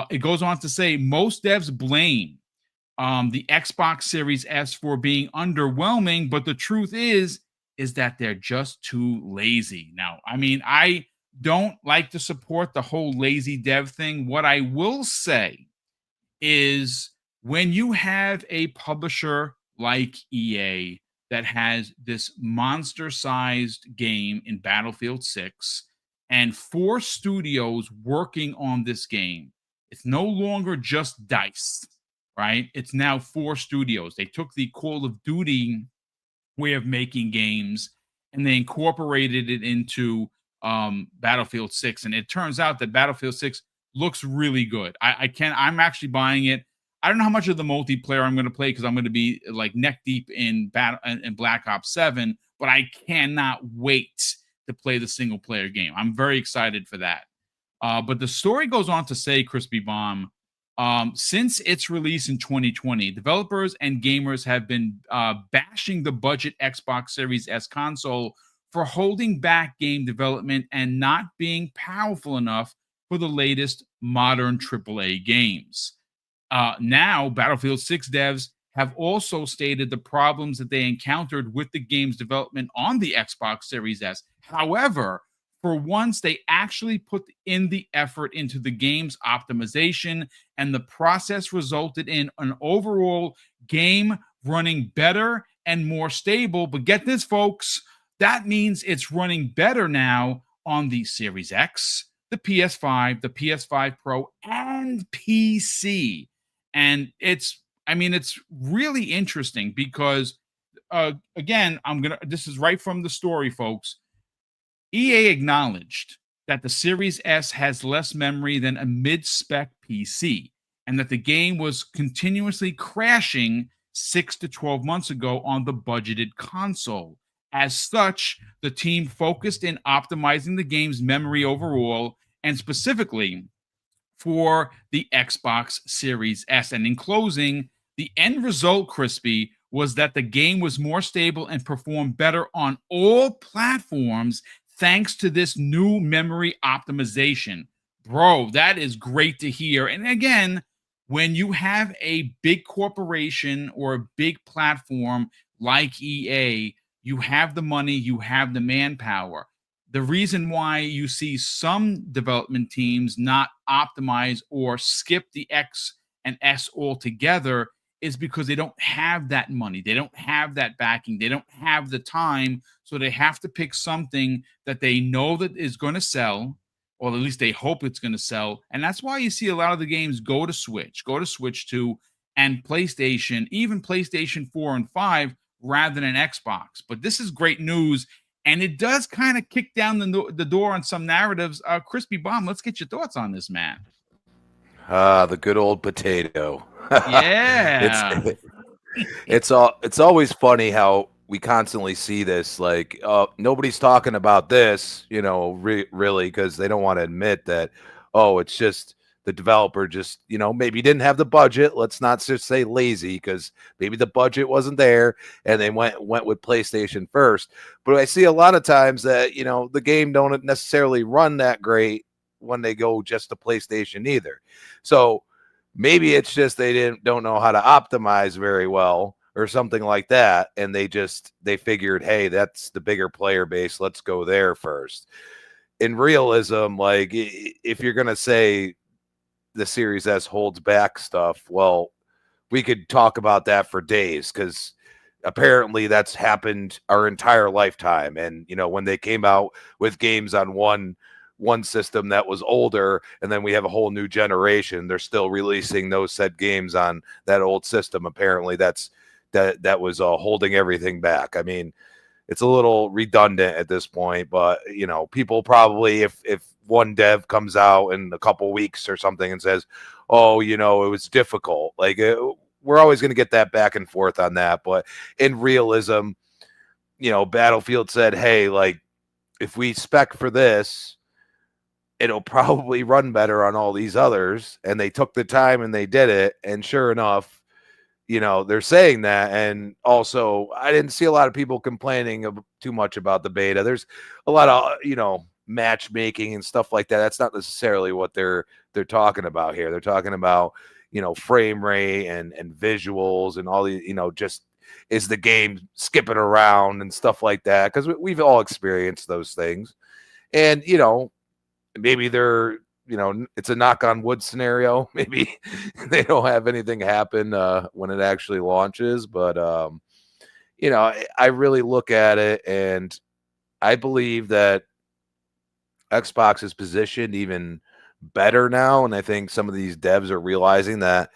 It goes on to say most devs blame the Xbox Series S for being underwhelming, but the truth is that they're just too lazy. Now, I mean, I don't like to support the whole lazy dev thing. What I will say is when you have a publisher like EA that has this monster-sized game in Battlefield 6 and 4 studios working on this game, it's no longer just DICE, right? It's now 4 studios. They took the Call of Duty way of making games and they incorporated it into Battlefield 6. And it turns out that Battlefield 6 looks really good. I'm actually buying it. I don't know how much of the multiplayer I'm going to play because I'm going to be like neck deep in Black Ops 7, but I cannot wait to play the single player game. I'm very excited for that. But the story goes on to say, Crispy Bomb, since its release in 2020, developers and gamers have been bashing the budget Xbox Series S console for holding back game development and not being powerful enough for the latest modern AAA games. Now, Battlefield 6 devs have also stated the problems that they encountered with the game's development on the Xbox Series S. However, for once, they actually put in the effort into the game's optimization, and the process resulted in an overall game running better and more stable. But get this, folks, that means it's running better now on the Series X, the PS5, the PS5 Pro, and PC. And it's really interesting because, again, this is right from the story, folks. EA acknowledged that the Series S has less memory than a mid-spec PC, and that the game was continuously crashing 6 to 12 months ago on the budgeted console. As such, the team focused in optimizing the game's memory overall, and specifically for the Xbox Series S. And in closing, the end result, Crispy, was that the game was more stable and performed better on all platforms thanks to this new memory optimization. Bro, that is great to hear. And again, when you have a big corporation or a big platform like EA, you have the money, you have the manpower. The reason why you see some development teams not optimize or skip the X and S altogether is because they don't have that money. They don't have that backing. They don't have the time. So they have to pick something that they know that is going to sell, or at least they hope it's going to sell. And that's why you see a lot of the games go to Switch 2 and PlayStation, even PlayStation 4 and 5 rather than Xbox. But this is great news. And it does kind of kick down the door on some narratives. Crispy Bomb, let's get your thoughts on this, man. The good old potato. Yeah. It's always funny how we constantly see this, like, nobody's talking about this, really, because they don't want to admit that, it's just the developer just, maybe didn't have the budget. Let's not just say lazy, because maybe the budget wasn't there and they went with PlayStation first. But I see a lot of times that, the game don't necessarily run that great when they go just to PlayStation either. So maybe it's just they don't know how to optimize very well or something like that. And they figured, hey, that's the bigger player base. Let's go there first. In realism, like, if you're going to say the Series S holds back stuff, well, we could talk about that for days, because apparently that's happened our entire lifetime. And, when they came out with games on one system that was older, and then we have a whole new generation, they're still releasing those said games on that old system. Apparently that was holding everything back. I mean, it's a little redundant at this point, but people probably, if one dev comes out in a couple weeks or something and says, it was difficult, like, we're always going to get that back and forth on that. But in realism, Battlefield said, hey, like, if we spec for this, it'll probably run better on all these others. And they took the time and they did it. And sure enough, they're saying that. And also, I didn't see a lot of people complaining too much about the beta. There's a lot of, matchmaking and stuff like that. That's not necessarily what they're talking about here. They're talking about, frame rate and visuals and all the, just, is the game skipping around and stuff like that. Because we've all experienced those things. And, maybe they're, it's a knock on wood scenario. Maybe they don't have anything happen when it actually launches. But, I really look at it, and I believe that Xbox is positioned even better now. And I think some of these devs are realizing that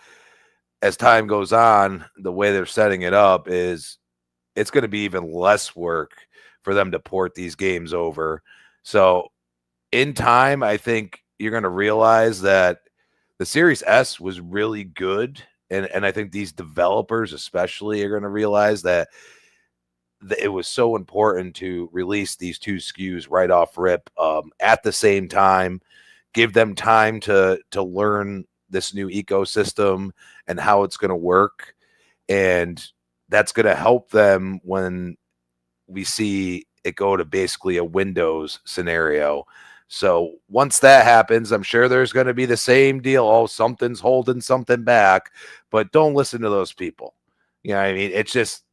as time goes on, the way they're setting it up is it's going to be even less work for them to port these games over. So in time, I think you're going to realize that the Series S was really good. And I think these developers especially are going to realize that it was so important to release these two SKUs right off rip at the same time, give them time to learn this new ecosystem and how it's going to work. And that's going to help them when we see it go to basically a Windows scenario. So once that happens, I'm sure there's going to be the same deal. Oh, something's holding something back, but don't listen to those people. You know what I mean? It's just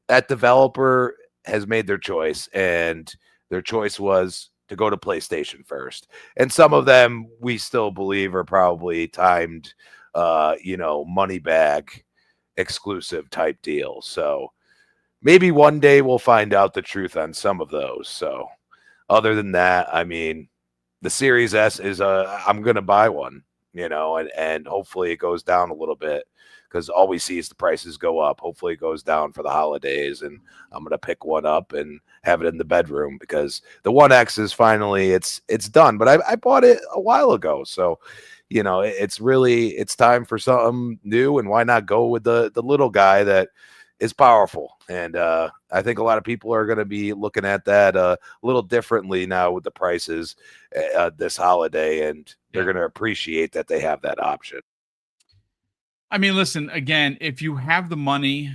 that developer has made their choice, and their choice was to go to PlayStation first. And some of them we still believe are probably timed, money bag exclusive type deals. So maybe one day we'll find out the truth on some of those. So other than that, I mean, the Series S is I'm going to buy one, and hopefully it goes down a little bit, because all we see is the prices go up. Hopefully it goes down for the holidays, and I'm going to pick one up and have it in the bedroom, because the 1X is finally, it's done, but I bought it a while ago. So, it's time for something new, and why not go with the little guy that is powerful. And I think a lot of people are going to be looking at that a little differently now with the prices this holiday, and they're going to appreciate that they have that option. I mean, listen, again, if you have the money,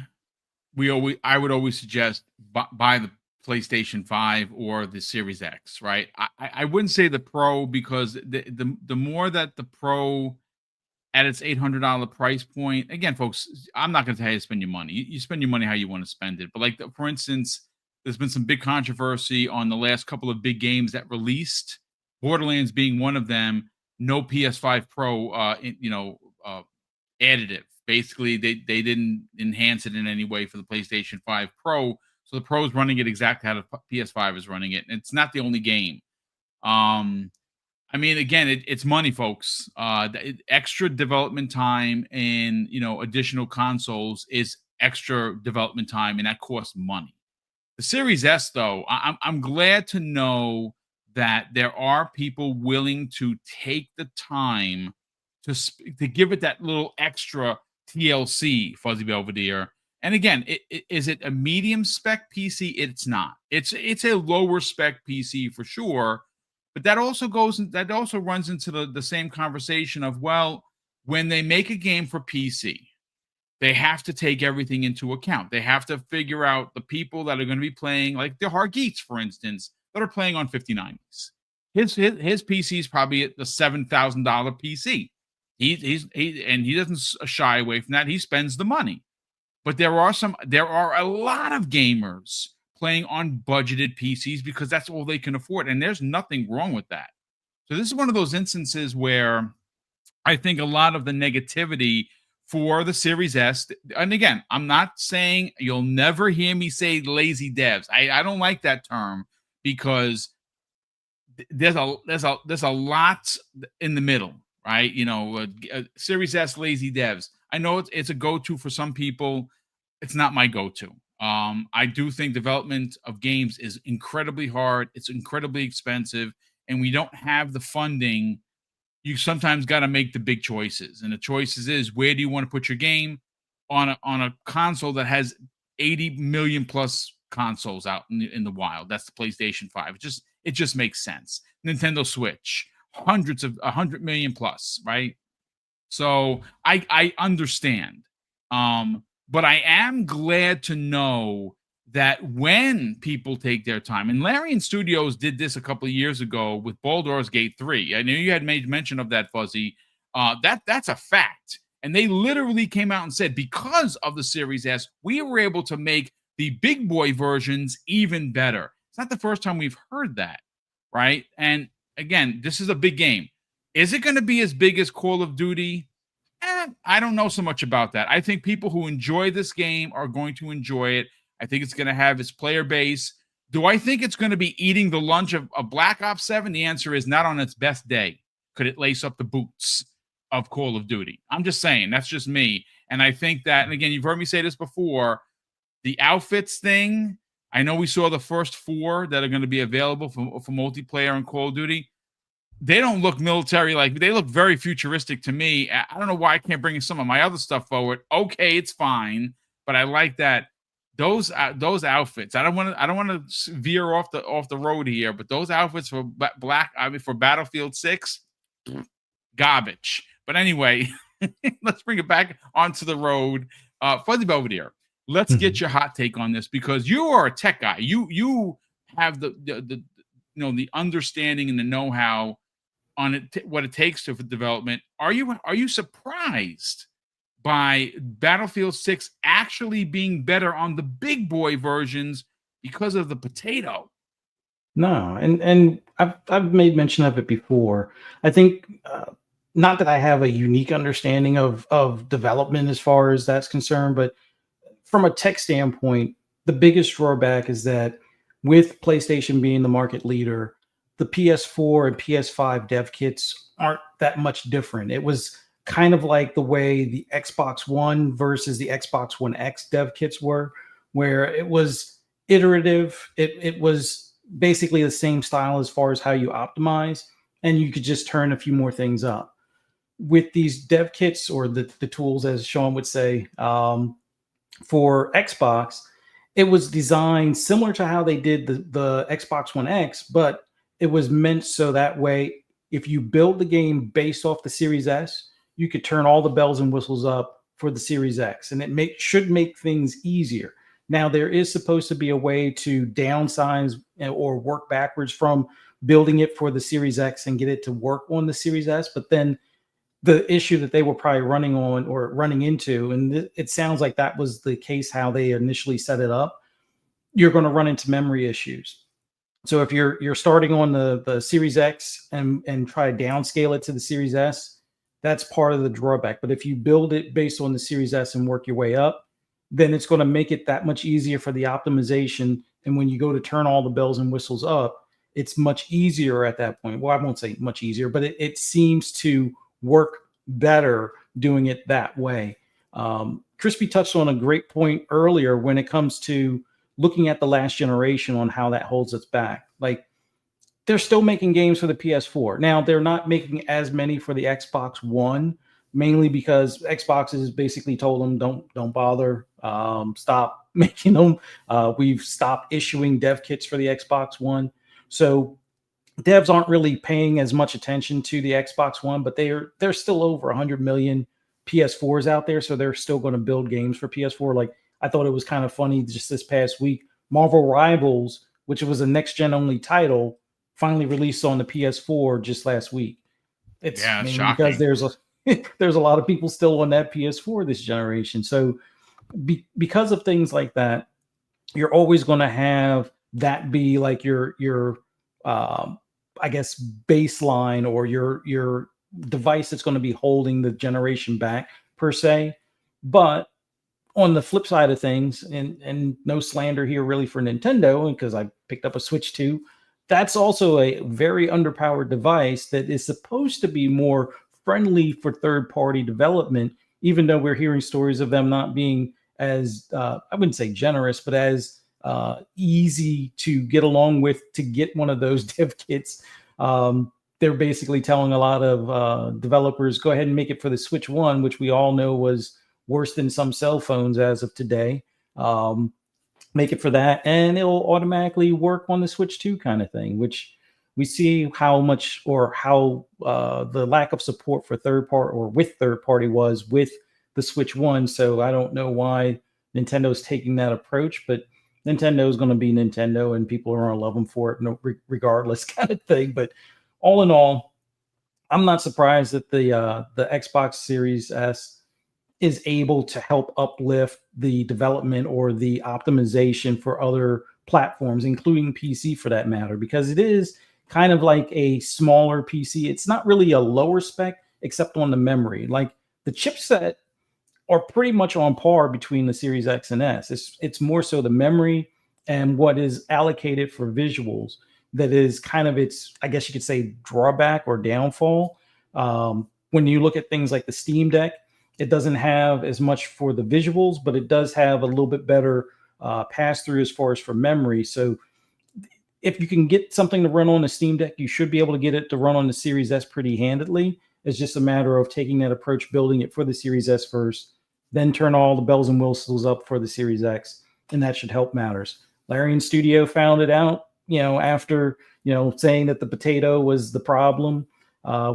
I would always suggest buy the PlayStation 5 or the Series X, right? I wouldn't say the Pro, because the more that the Pro at its $800 price point, again, folks, I'm not going to tell you to spend your money. You spend your money how you want to spend it. But like, for instance, there's been some big controversy on the last couple of big games that released, Borderlands being one of them. No PS5 Pro, additive. Basically, they didn't enhance it in any way for the PlayStation 5 Pro. So the Pro is running it exactly how the PS5 is running it. And it's not the only game. I mean, again, it's money, folks. Extra development time and, additional consoles is extra development time, and that costs money. The Series S, though, I'm glad to know that there are people willing to take the time to give it that little extra TLC, Fuzzy Belvedere. And again, is it a medium spec PC? It's not. It's a lower spec PC for sure. But that also runs into the same conversation of, well, when they make a game for PC, they have to take everything into account. They have to figure out the people that are going to be playing, like the Hargeets, for instance, that are playing on 5090s. His PC is probably at the $7,000 PC. He doesn't shy away from that. He spends the money. But there are a lot of gamers playing on budgeted PCs because that's all they can afford. And there's nothing wrong with that. So this is one of those instances where I think a lot of the negativity for the Series S, and again, I'm not saying, you'll never hear me say lazy devs. I don't like that term, because there's a lot in the middle, right? Series S lazy devs. I know it's a go-to for some people. It's not my go-to. I do think development of games is incredibly hard. It's incredibly expensive, and we don't have the funding. You sometimes got to make the big choices, and the choices is, where do you want to put your game on a console that has 80 million plus consoles out in the wild? That's the PlayStation 5. It just makes sense. Nintendo Switch, 100 million plus, right? So I understand. But I am glad to know that when people take their time, and Larian Studios did this a couple of years ago with Baldur's Gate 3. I know you had made mention of that, Fuzzy. That's a fact. And they literally came out and said, because of the Series S, we were able to make the big boy versions even better. It's not the first time we've heard that, right? And again, this is a big game. Is it going to be as big as Call of Duty? I don't know so much about that. I think people who enjoy this game are going to enjoy it. I think it's going to have its player base. Do I think it's going to be eating the lunch of Black Ops 7? The answer is not on its best day. Could it lace up the boots of Call of Duty? I'm just saying. That's just me. And I think that, and again, you've heard me say this before, the outfits thing, I know we saw the first 4 that are going to be available for multiplayer on Call of Duty. They don't look military, like they look very futuristic to me. I don't know why I can't bring some of my other stuff forward. Okay, it's fine, but I like that those outfits. I don't want to veer off the road here, but those outfits for for Battlefield 6, garbage. But anyway, let's bring it back onto the road. Fuzzy Belvedere, let's get your hot take on this, because you are a tech guy. You have the the understanding and the know-how on it, what it takes for development. Are you surprised by Battlefield 6 actually being better on the big boy versions because of the potato? No, and I've made mention of it before. I think not that I have a unique understanding of development as far as that's concerned, but from a tech standpoint, the biggest drawback is that with PlayStation being the market leader, the PS4 and PS5 dev kits aren't that much different. It was kind of like the way the Xbox One versus the Xbox One X dev kits were, where it was iterative. It was basically the same style as far as how you optimize, and you could just turn a few more things up. With these dev kits, or the tools, as Sean would say, for Xbox, it was designed similar to how they did the Xbox One X, but it was meant so that way, if you build the game based off the Series S, you could turn all the bells and whistles up for the Series X, and it should make things easier. Now, there is supposed to be a way to downsize or work backwards from building it for the Series X and get it to work on the Series S, but then the issue that they were probably running into, and it sounds like that was the case how they initially set it up, you're going to run into memory issues. So if you're starting on the Series X and try to downscale it to the Series S, that's part of the drawback. But if you build it based on the Series S and work your way up, then it's going to make it that much easier for the optimization. And when you go to turn all the bells and whistles up, it's much easier at that point. Well, I won't say much easier, but it seems to work better doing it that way. Crispy touched on a great point earlier when it comes to looking at the last generation on how that holds us back. Like, they're still making games for the PS4. Now, they're not making as many for the Xbox One, mainly because Xbox has basically told them, don't bother, stop making them. We've stopped issuing dev kits for the Xbox One. So devs aren't really paying as much attention to the Xbox One, but they're still over 100 million PS4s out there, so they're still going to build games for PS4. Like, I thought it was kind of funny just this past week, Marvel Rivals, which was a next-gen only title, finally released on the PS4 just last week. It's mainly because there's a lot of people still on that PS4 this generation. So because of things like that, you're always going to have that be like your I guess baseline, or your device that's going to be holding the generation back per se. But on the flip side of things, and no slander here really for Nintendo, because I picked up a Switch 2, that's also a very underpowered device that is supposed to be more friendly for third-party development, even though we're hearing stories of them not being as, I wouldn't say generous, but as easy to get along with to get one of those dev kits. They're basically telling a lot of developers, go ahead and make it for the Switch 1, which we all know was worse than some cell phones as of today. Make it for that, and it'll automatically work on the Switch 2 kind of thing, which we see how much, or how the lack of support for third party was with the Switch 1. So I don't know why Nintendo's taking that approach, but Nintendo is going to be Nintendo, and people are going to love them for it regardless, kind of thing. But all in all, I'm not surprised that the Xbox Series S is able to help uplift the development or the optimization for other platforms, including PC for that matter, because it is kind of like a smaller PC. It's not really a lower spec except on the memory. Like, the chipset are pretty much on par between the Series X and S. It's more so the memory and what is allocated for visuals that is kind of its, I guess you could say, drawback or downfall. When you look at things like the Steam Deck, it doesn't have as much for the visuals, but it does have a little bit better pass through as far as for memory. So if you can get something to run on the Steam Deck, you should be able to get it to run on the Series S pretty handedly. It's just a matter of taking that approach, building it for the Series S first, then turn all the bells and whistles up for the Series X, and that should help matters. Larian Studio found it out, after, saying that the potato was the problem.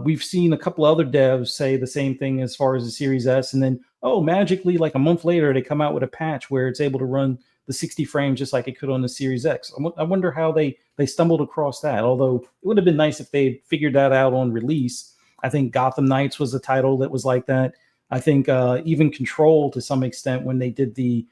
We've seen a couple other devs say the same thing as far as the Series S, and then magically, like a month later, they come out with a patch where it's able to run the 60 frames just like it could on the Series X. I wonder how they stumbled across that. Although it would have been nice if they figured that out on release. I think Gotham Knights was a title that was like that. I think even Control, to some extent, when they did the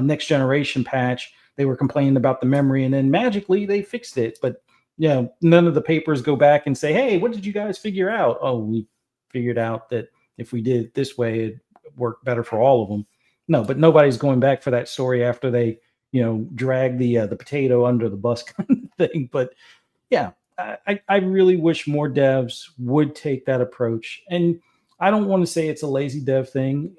next generation patch, they were complaining about the memory, and then magically they fixed it. But none of the papers go back and say, "Hey, what did you guys figure out?" Oh, we figured out that if we did it this way, it worked better for all of them. No, but nobody's going back for that story after they, drag the potato under the bus kind of thing. But yeah, I really wish more devs would take that approach. And I don't want to say it's a lazy dev thing.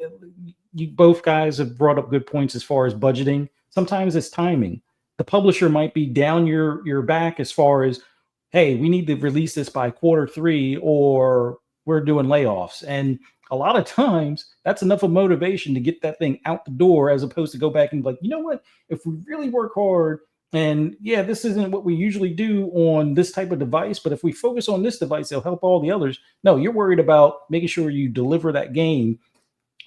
You both guys have brought up good points as far as budgeting. Sometimes it's timing. The publisher might be down your back as far as, hey, we need to release this by Q3 or we're doing layoffs. And a lot of times that's enough of motivation to get that thing out the door, as opposed to go back and be like, you know what, if we really work hard, and this isn't what we usually do on this type of device, but if we focus on this device, it'll help all the others. No, you're worried about making sure you deliver that game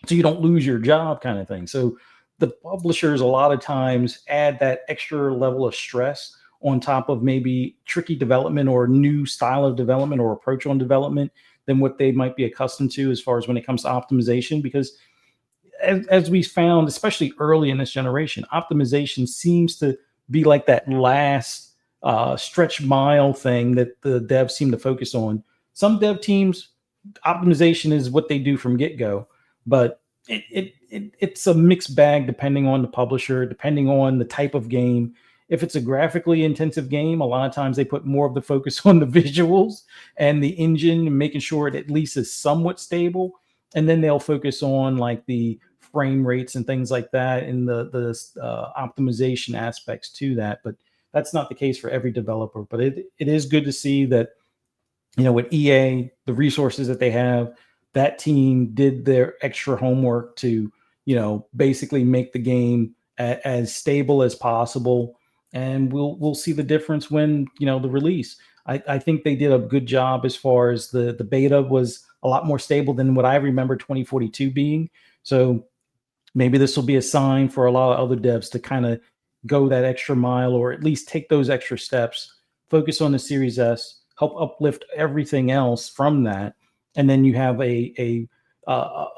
so you don't lose your job, kind of thing. So the publishers a lot of times add that extra level of stress on top of maybe tricky development or new style of development or approach on development than what they might be accustomed to as far as when it comes to optimization. Because as we found, especially early in this generation, optimization seems to be like that last stretch mile thing that the devs seem to focus on. Some dev teams, optimization is what they do from get-go, but it's a mixed bag depending on the publisher, depending on the type of game. If it's a graphically intensive game, a lot of times they put more of the focus on the visuals and the engine and making sure it at least is somewhat stable. And then they'll focus on like the frame rates and things like that and the optimization aspects to that. But that's not the case for every developer. But it is good to see that, with EA, the resources that they have, that team did their extra homework to, basically make the game as stable as possible. And we'll see the difference when, the release. I think they did a good job as far as the beta was a lot more stable than what I remember 2042 being. So maybe this will be a sign for a lot of other devs to kind of go that extra mile, or at least take those extra steps, focus on the Series S, help uplift everything else from that. And then you have a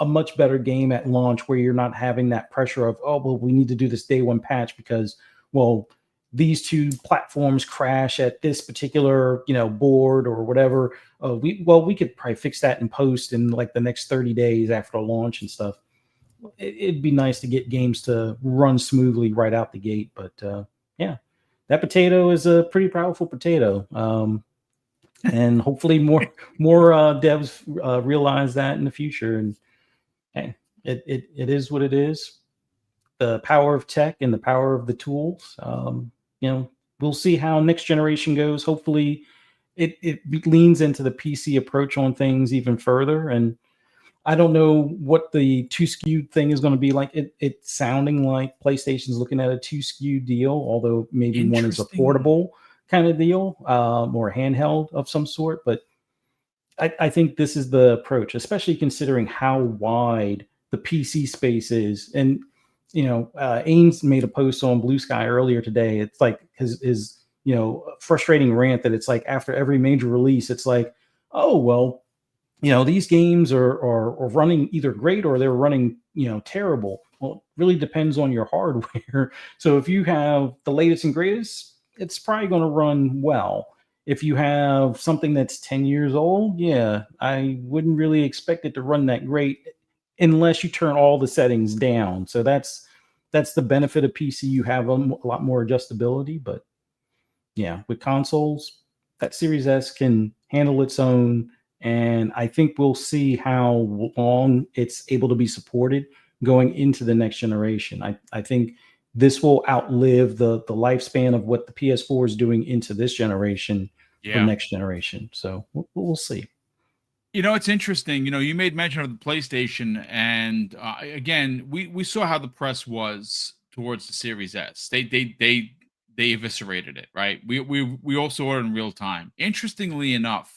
much better game at launch where you're not having that pressure of, oh, well, we need to do this day one patch because, well, these two platforms crash at this particular, board or whatever. We could probably fix that in post in like the next 30 days after launch and stuff. It'd be nice to get games to run smoothly right out the gate. But that potato is a pretty powerful potato. And hopefully more devs realize that in the future. And hey, it is what it is. The power of tech and the power of the tools. We'll see how next generation goes. Hopefully it leans into the PC approach on things even further. And I don't know what the 2 SKU thing is going to be like. It's sounding like PlayStation's looking at a 2 SKU deal, although maybe one is a portable kind of deal, or a handheld of some sort. But I think this is the approach, especially considering how wide the PC space is. And Ames made a post on Blue Sky earlier today. It's like his frustrating rant that it's like after every major release, it's like, oh well, these games are running either great or they're running terrible. Well, it really depends on your hardware. So if you have the latest and greatest, it's probably going to run well. If you have something that's 10 years old, I wouldn't really expect it to run that great unless you turn all the settings down. So that's the benefit of PC. You have a lot more adjustability. But with consoles, that Series S can handle its own. And I think we'll see how long it's able to be supported going into the next generation. I think this will outlive the lifespan of what the PS4 is doing into this generation for next generation. So we'll see. It's interesting. You made mention of the PlayStation, and again, we saw how the press was towards the Series S. They eviscerated it, right? We also saw it in real time. Interestingly enough,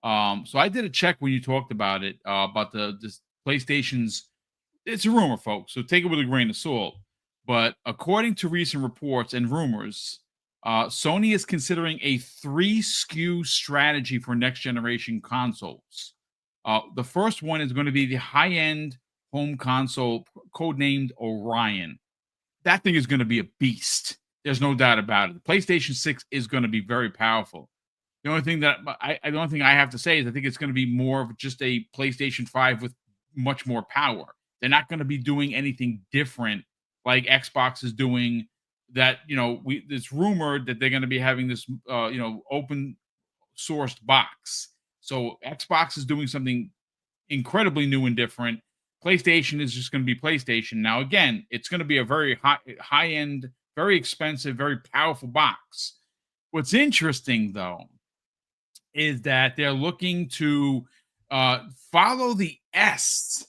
So I did a check when you talked about it, about this PlayStation's. It's a rumor, folks, so take it with a grain of salt. But according to recent reports and rumors, Sony is considering a 3 SKU strategy for next generation consoles. The first one is going to be the high end home console, codenamed Orion. That thing is going to be a beast. There's no doubt about it. The PlayStation 6 is going to be very powerful. The only thing that the only thing I have to say is I think it's going to be more of just a PlayStation 5 with much more power. They're not going to be doing anything different like Xbox is doing. That it's rumored that they're going to be having this open sourced box. So Xbox is doing something incredibly new and different. PlayStation is just going to be PlayStation. Now, again, it's going to be a very high end, very expensive, very powerful box. What's interesting, though, is that they're looking to follow the S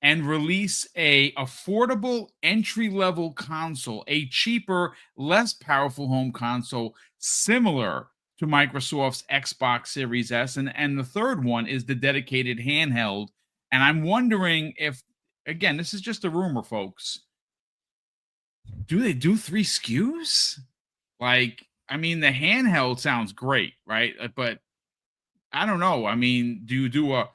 and release a affordable entry-level console, a cheaper, less powerful home console, similar to Microsoft's Xbox Series S. And the third one is the dedicated handheld. And I'm wondering if, again, this is just a rumor, folks. Do they do 3 SKUs? Like, I mean, the handheld sounds great, right? But I don't know. I mean, do you do a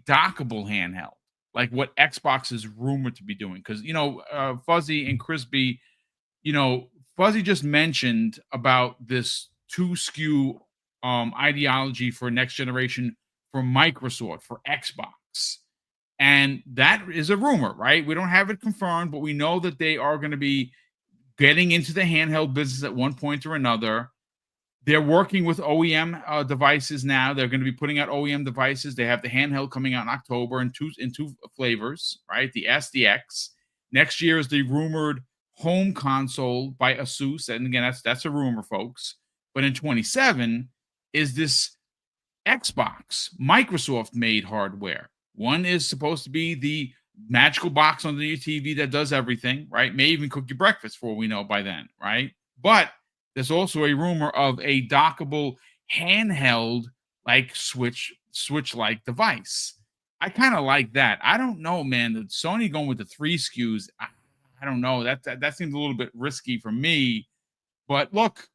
dockable handheld like what Xbox is rumored to be doing? Because Fuzzy and Crispy, Fuzzy just mentioned about this 2 SKU ideology for next generation for Microsoft, for Xbox. And that is a rumor, right? We don't have it confirmed, but we know that they are going to be getting into the handheld business at one point or another. They're working with OEM devices now. They're going to be putting out OEM devices. They have the handheld coming out in October in two flavors, right? The S, the X. Next year is the rumored home console by Asus, and again, that's a rumor, folks. But in 27 is this Xbox Microsoft-made hardware. One is supposed to be the magical box under your TV that does everything, right? May even cook your breakfast for all we know by then, right? But there's also a rumor of a dockable handheld like Switch-like device. I kind of like that. I don't know, man. The Sony going with the 3 SKUs, I don't know. That seems a little bit risky for me. But look,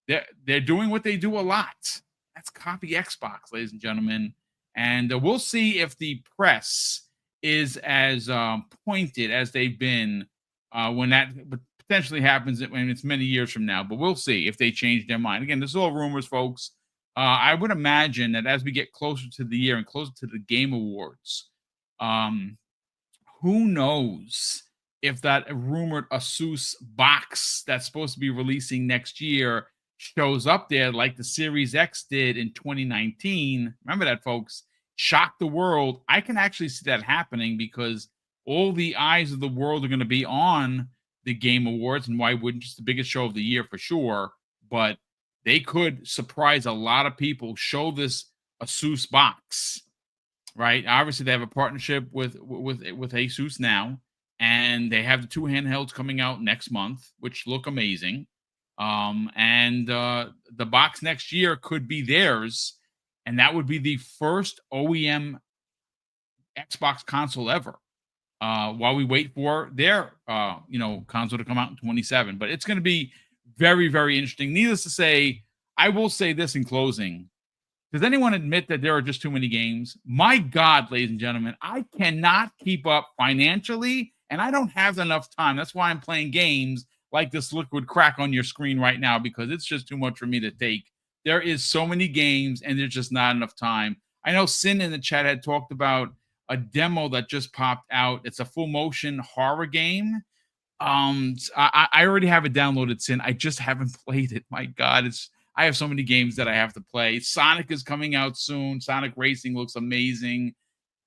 they're doing what they do a lot. That's copy Xbox, ladies and gentlemen. And we'll see if the press is as pointed as they've been when that potentially happens. When it's many years from now, but we'll see if they change their mind. Again, this is all rumors, folks. I would imagine that as we get closer to the year and closer to the Game Awards, who knows if that rumored Asus box that's supposed to be releasing next year shows up there like the Series X did in 2019. Remember that, folks? Shocked the world. I can actually see that happening because all the eyes of the world are going to be on the Game Awards, and why wouldn't? Just the biggest show of the year for sure. But they could surprise a lot of people. Show this Asus box, right? Obviously, they have a partnership with Asus now, and they have the 2 handhelds coming out next month, which look amazing. And the box next year could be theirs, and that would be the first OEM Xbox console ever. While we wait for their console to come out in 27. But it's going to be very, very interesting. Needless to say, I will say this in closing. Does anyone admit that there are just too many games? My God, ladies and gentlemen, I cannot keep up financially, and I don't have enough time. That's why I'm playing games like this liquid crack on your screen right now, because it's just too much for me to take. There is so many games, and there's just not enough time. I know Sin in the chat had talked about a demo that just popped out. It's a full motion horror game. I already have it downloaded, Sin. I just haven't played it. My God, I have so many games that I have to play. Sonic is coming out soon. Sonic Racing looks amazing.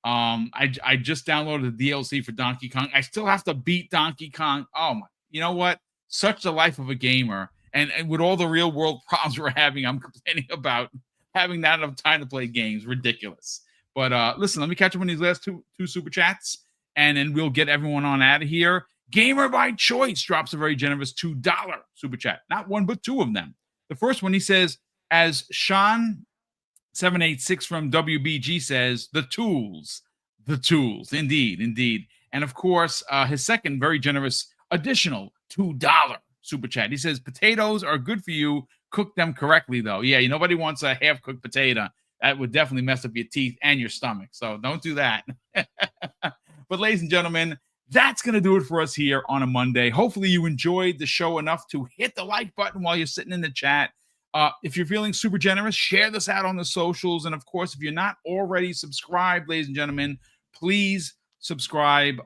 I just downloaded the DLC for Donkey Kong. I still have to beat Donkey Kong. Oh my, you know what? Such the life of a gamer. And with all the real world problems we're having, I'm complaining about having not enough time to play games. Ridiculous. But listen, let me catch up on these last two super chats, and then we'll get everyone on out of here. Gamer by Choice drops a very generous $2 super chat. Not one, but 2 of them. The first one, he says, as Sean 786 from WBG says, the tools. Indeed. And of course, his second very generous additional $2 super chat. He says, potatoes are good for you. Cook them correctly, though. Yeah, nobody wants a half-cooked potato. That would definitely mess up your teeth and your stomach. So don't do that. But ladies and gentlemen, that's going to do it for us here on a Monday. Hopefully you enjoyed the show enough to hit the like button while you're sitting in the chat. If you're feeling super generous, share this out on the socials. And of course, if you're not already subscribed, ladies and gentlemen, please subscribe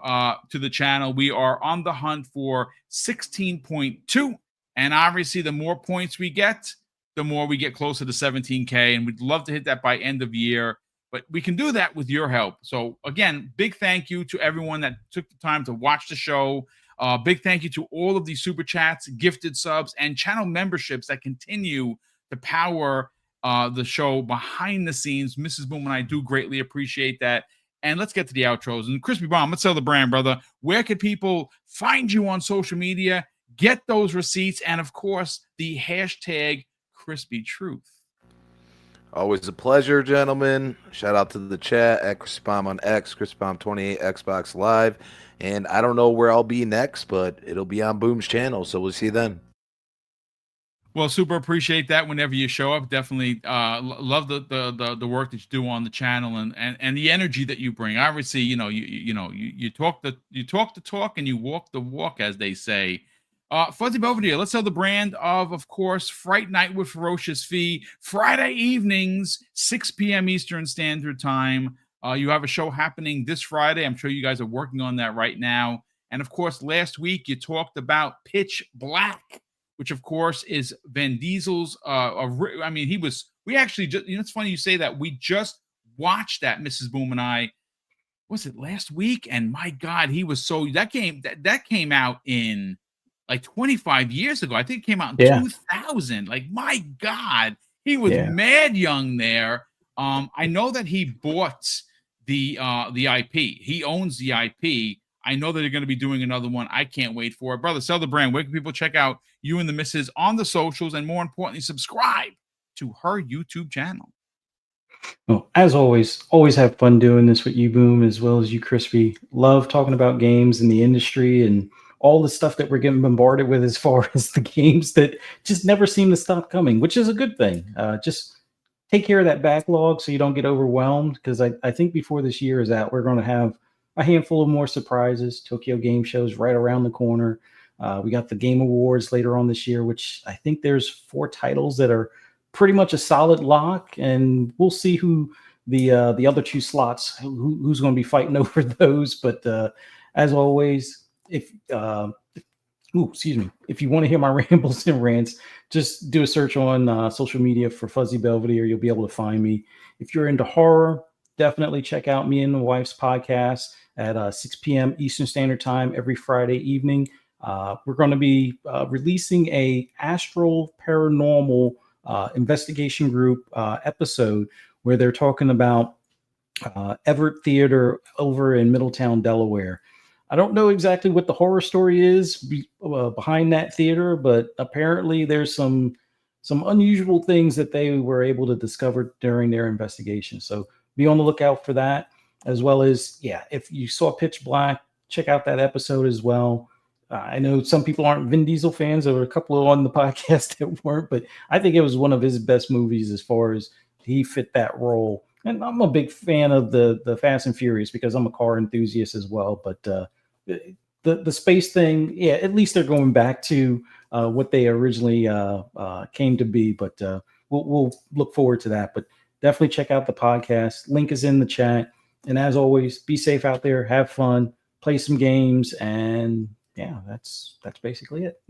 to the channel. We are on the hunt for 16.2. And obviously, the more points we get, the more we get closer to 17K. And we'd love to hit that by end of year. But we can do that with your help. So again, big thank you to everyone that took the time to watch the show. Big thank you to all of these super chats, gifted subs, and channel memberships that continue to power the show behind the scenes. Mrs. Boom and I do greatly appreciate that. And let's get to the outros. And Crispy Bomb, let's sell the brand, brother. Where can people find you on social media, get those receipts, and of course, the hashtag Crispy Truth? Always a pleasure, gentlemen. Shout out to the chat at CrispyBomb on X, CrispyBomb28 Xbox Live. And I don't know where I'll be next, but it'll be on Boom's channel, so we'll see you then. Well, super appreciate that whenever you show up. Definitely love the work that you do on the channel and the energy that you bring. Obviously, you talk the talk and you walk the walk, as they say. Fuzzy Belvedere, let's sell the brand of course, Fright Night with Ferocious Fee, Friday evenings, 6 p.m. Eastern Standard Time. You have a show happening this Friday. I'm sure you guys are working on that right now. And of course, last week you talked about Pitch Black, which of course is Vin Diesel's. We actually just, it's funny you say that. We just watched that, Mrs. Boom and I. Was it last week? And my God, he was that came out in like 25 years ago. I think it came out in 2000. Like, my God, he was mad young there. I know that he bought the IP. He owns the IP. I know that they're going to be doing another one. I can't wait for it. Brother, sell the brand. Where can people check out you and the missus on the socials? And more importantly, subscribe to her YouTube channel. Well, as always have fun doing this with you, Boom, as well as you, Crispy. Love talking about games in the industry and all the stuff that we're getting bombarded with as far as the games that just never seem to stop coming, which is a good thing. Just take care of that backlog so you don't get overwhelmed, because I think before this year is out, we're going to have a handful of more surprises. Tokyo Game Show's right around the corner. We got the Game Awards later on this year, which I think there's 4 titles that are pretty much a solid lock, and we'll see who the other 2 slots, who's going to be fighting over those. But as always, if you want to hear my rambles and rants, just do a search on social media for Fuzzy Belvedere. You'll be able to find me. If you're into horror, definitely check out me and my wife's podcast at 6 p.m. Eastern Standard Time every Friday evening. We're going to be releasing a Astral Paranormal investigation group episode where they're talking about Everett Theater over in Middletown, Delaware. I don't know exactly what the horror story is behind that theater, but apparently there's some unusual things that they were able to discover during their investigation. So be on the lookout for that, as well as, if you saw Pitch Black, check out that episode as well. I know some people aren't Vin Diesel fans. There were a couple on the podcast that weren't, but I think it was one of his best movies as far as he fit that role. And I'm a big fan of the Fast and Furious because I'm a car enthusiast as well. But the space thing, at least they're going back to what they originally came to be. But we'll look forward to that. But definitely check out the podcast. Link is in the chat. And as always, be safe out there. Have fun. Play some games. And that's basically it.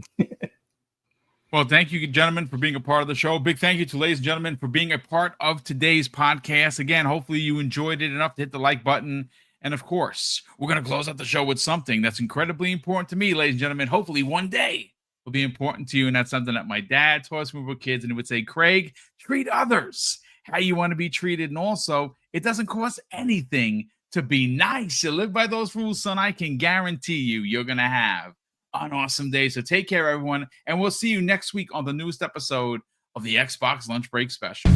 Well, thank you, gentlemen, for being a part of the show. Big thank you to ladies and gentlemen for being a part of today's podcast. Again, hopefully you enjoyed it enough to hit the like button. And of course, we're going to close out the show with something that's incredibly important to me, ladies and gentlemen. Hopefully one day will be important to you. And that's something that my dad taught us when we were kids. And he would say, Craig, treat others how you want to be treated. And also, it doesn't cost anything to be nice. You live by those rules, son. I can guarantee you're going to have an awesome day. So take care, everyone. And we'll see you next week on the newest episode of the Xbox Lunch Break Special.